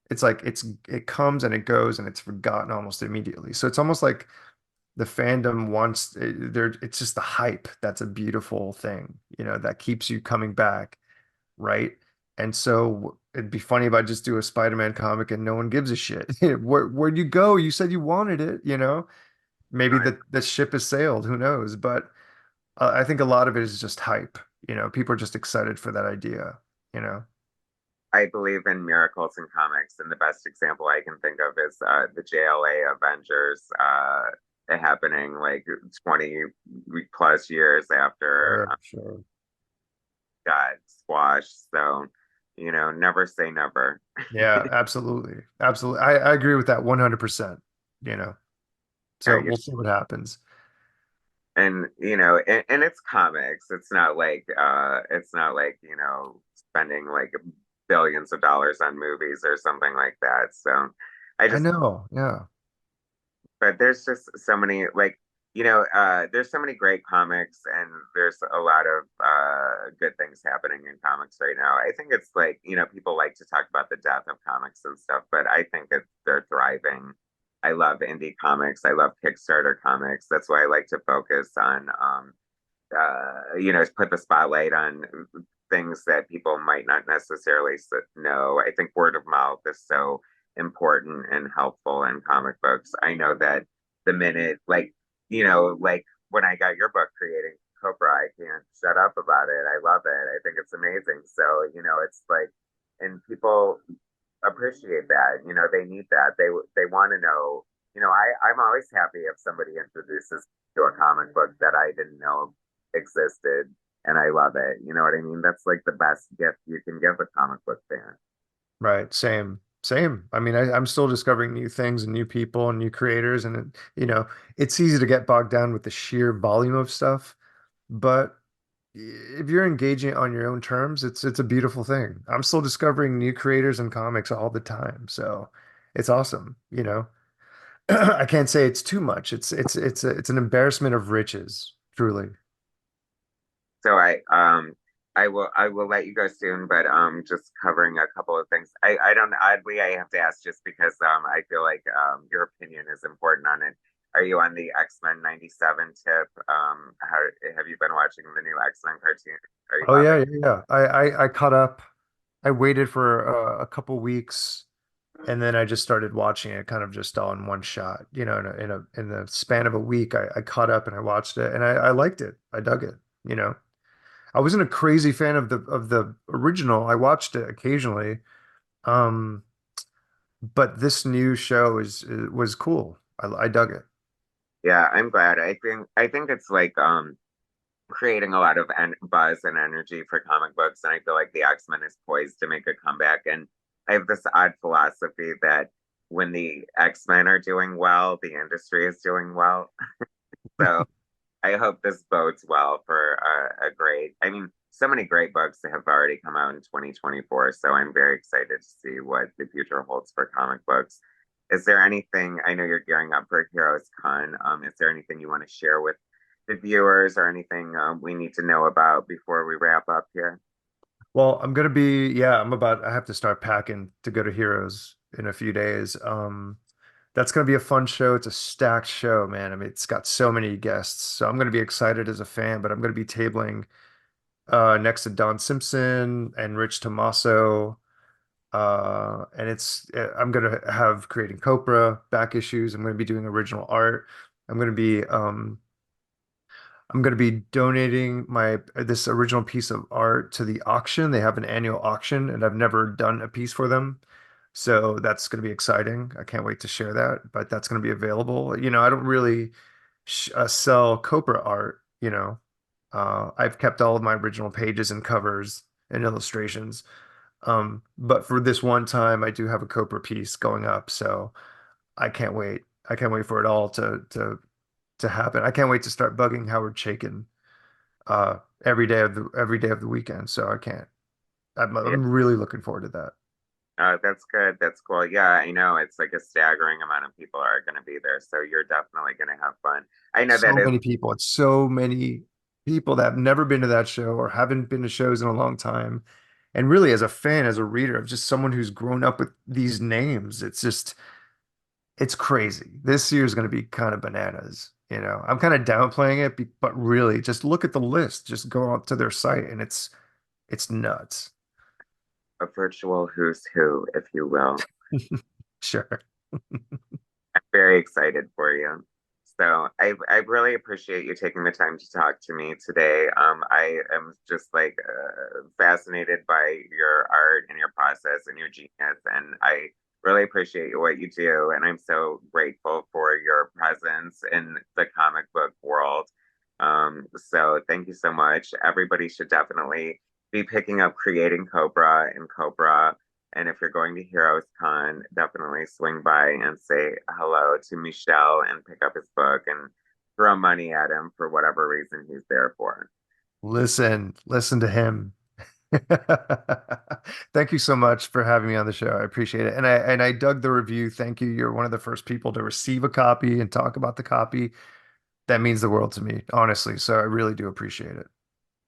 it's like it comes and it goes and it's forgotten almost immediately. So it's almost like the fandom wants there. It's just the hype that's a beautiful thing, that keeps you coming back, right? And so it'd be funny if I just do a Spider-Man comic and no one gives a shit. Where'd you go? You said you wanted it. Maybe the ship has sailed. Who knows? But I think a lot of it is just hype. People are just excited for that idea, you know? I believe in miracles in comics, and the best example I can think of is the JLA Avengers happening like 20 plus years after Sure, sure. got squashed. So, never say never. Yeah, absolutely. Absolutely. I agree with that 100%, you know? So You we'll see what happens. and and it's comics. It's not like, spending like billions of dollars on movies or something like that. So I I just know. Yeah. but there's just so many like there's so many great comics, and there's a lot of good things happening in comics right now. I think it's like, people like to talk about the death of comics and stuff, but I think that they're thriving. I love indie comics. I love Kickstarter comics. That's why I like to focus on put the spotlight on things that people might not necessarily know. I think word of mouth is so important and helpful in comic books. I know that the minute, like when I got your book, Creating Copra, I can't shut up about it. I love it. I think it's amazing. So, it's like, and people appreciate that. They need that. They want to know. I'm always happy if somebody introduces to a comic book that I didn't know existed, and I love it. You know what I mean? That's like the best gift you can give a comic book fan. Right. Same. Same. I mean, I'm still discovering new things and new people and new creators. And, it's easy to get bogged down with the sheer volume of stuff. But if you're engaging on your own terms, it's a beautiful thing. I'm still discovering new creators and comics all the time. So it's awesome. I can't say it's too much. It's an embarrassment of riches, truly. So I will let you go soon, but just covering a couple of things. I don't oddly I have to ask just because I feel like your opinion is important on it. Are you on the X-Men 97 tip? How have you been watching the new X-Men cartoon? Are you Oh yeah, loving yeah, yeah. I caught up. I waited for a couple weeks, and then I just started watching it kind of just all in one shot. In the span of a week, I caught up and I watched it, and I liked it. I dug it. You know, I wasn't a crazy fan of the original. I watched it occasionally, um, but this new show was cool. I dug it. Yeah, I'm glad. I think it's like creating a lot of buzz and energy for comic books, and I feel like the X-Men is poised to make a comeback. And I have this odd philosophy that when the X-Men are doing well, the industry is doing well. So I hope this bodes well for a great. I mean, so many great books have already come out in 2024, so I'm very excited to see what the future holds for comic books. Is there anything? I know you're gearing up for Heroes Con. Is there anything you want to share with the viewers, or anything we need to know about before we wrap up here? Well, yeah, I have to start packing to go to Heroes in a few days. That's gonna be a fun show. It's a stacked show, man. I mean, it's got so many guests. So I'm gonna be excited as a fan, but I'm gonna be tabling next to Don Simpson and Rich Tommaso. And I'm gonna have Creating Copra back issues. I'm gonna be doing original art. I'm gonna be um I'm going to be donating my this original piece of art to the auction. They have an annual auction, and I've never done a piece for them. So that's going to be exciting. I can't wait to share that, but that's going to be available. I don't really sh sell Copra art. I've kept all of my original pages and covers and illustrations. But for this one time, I do have a Copra piece going up, so I can't wait. I can't wait for it all to happen. I can't wait to start bugging Howard Chaykin every day of the weekend. So I can't. Yeah. I'm really looking forward to that. That's good. That's cool. Yeah, I know it's like a staggering amount of people are going to be there, so you're definitely going to have fun. I know that So is. many people. It's so many people that have never been to that show or haven't been to shows in a long time. And really, as a fan, as a reader, of just someone who's grown up with these names, it's crazy. This year is going to be kind of bananas. I'm kind of downplaying it, but really, just look at the list. Just go out to their site, and it's nuts. A virtual who's who, if you will. Sure. I'm very excited for you. So I really appreciate you taking the time to talk to me today. I am just like fascinated by your art and your process and your genius, and I really appreciate what you do. And I'm so grateful for your presence in the comic book world. So thank you so much. Everybody should definitely be picking up Creating Copra and Cobra. And if you're going to Heroes Con, definitely swing by and say hello to Michel and pick up his book and throw money at him for whatever reason he's there for. Listen to him. Thank you so much for having me on the show. I appreciate it. And I dug the review. Thank you. You're one of the first people to receive a copy and talk about the copy. That means the world to me, honestly. So I really do appreciate it.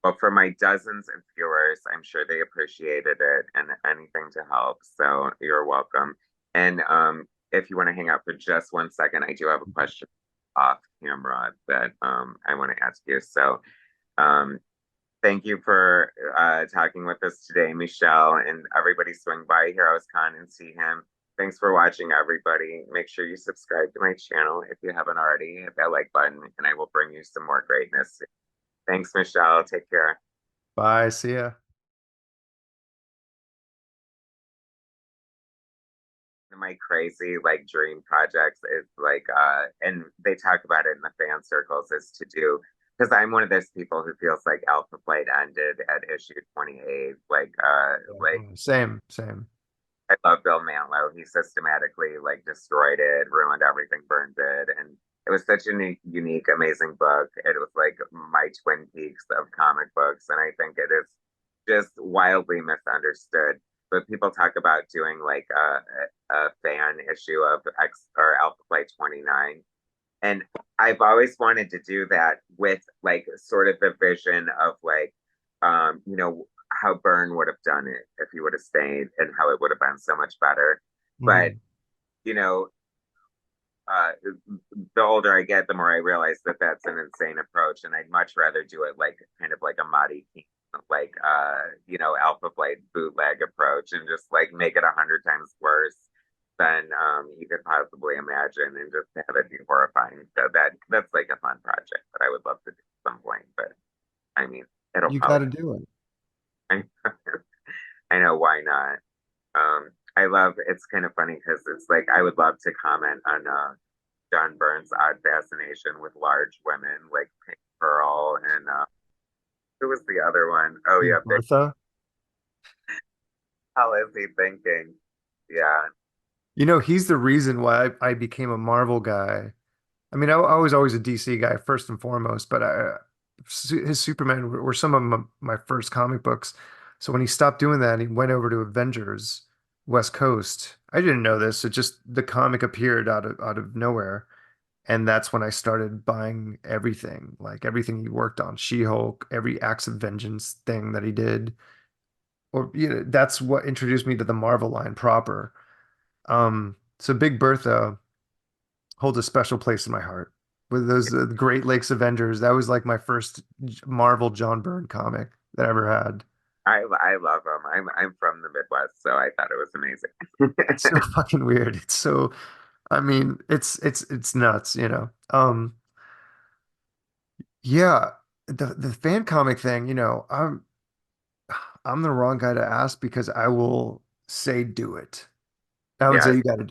But for my dozens of viewers, I'm sure they appreciated it and anything to help. So you're welcome. And if you want to hang out for just 1 second, I do have a question off camera that I want to ask you. So um, thank you for talking with us today, Michelle, and everybody swing by Heroes Con and see him. Thanks for watching, everybody. Make sure you subscribe to my channel if you haven't already. Hit that like button, and I will bring you some more greatness. Thanks, Michelle. Take care. Bye. See ya. Of my crazy like dream projects is like and they talk about it in the fan circles is to do because I'm one of those people who feels like Alpha Flight ended at issue 28. Like Same, same. I love Bill Mantlo. He systematically like destroyed it, ruined everything Byrne did, and it was such a unique, amazing book. It was like my Twin Peaks of comic books, and I think it is just wildly misunderstood. But people talk about doing like a fan issue of X or Alpha Flight 29, and I've always wanted to do that with like sort of the vision of like, how Byrne would have done it if he would have stayed and how it would have been so much better. But, Mm. you know, uh, the older I get, the more I realize that that's an insane approach. And I'd much rather do it like kind of like a Marty King, like, Alpha Flight bootleg approach and just like make it 100 times worse than you could possibly imagine and just have it be horrifying. So that's like a fun project that I would love to do at some point. But I mean, it'll You got probably, to do it. I, I know why not. I love it's kind of funny because it's like I would love to comment on John Byrne's odd fascination with large women like Pink Pearl and who was the other one? Oh Big yeah, Big. Bertha. How is he thinking? Yeah, He's the reason why I became a Marvel guy. I mean, I was always a DC guy first and foremost, but his Superman were some of my first comic books. So when he stopped doing that and he went over to Avengers West Coast, I didn't know this. It just the comic appeared out of nowhere, and that's when I started buying everything, like everything he worked on, She-Hulk, every Acts of Vengeance thing that he did, or that's what introduced me to the Marvel line proper. So Big Bertha holds a special place in my heart. With those Great Lakes Avengers, that was like my first Marvel John Byrne comic that I ever had. I love him. I'm from the Midwest, so I thought it was amazing. It's so fucking weird. I mean, it's nuts. Yeah, the fan comic thing, I'm the wrong guy to ask because I will say do it. I would say Yes, you got to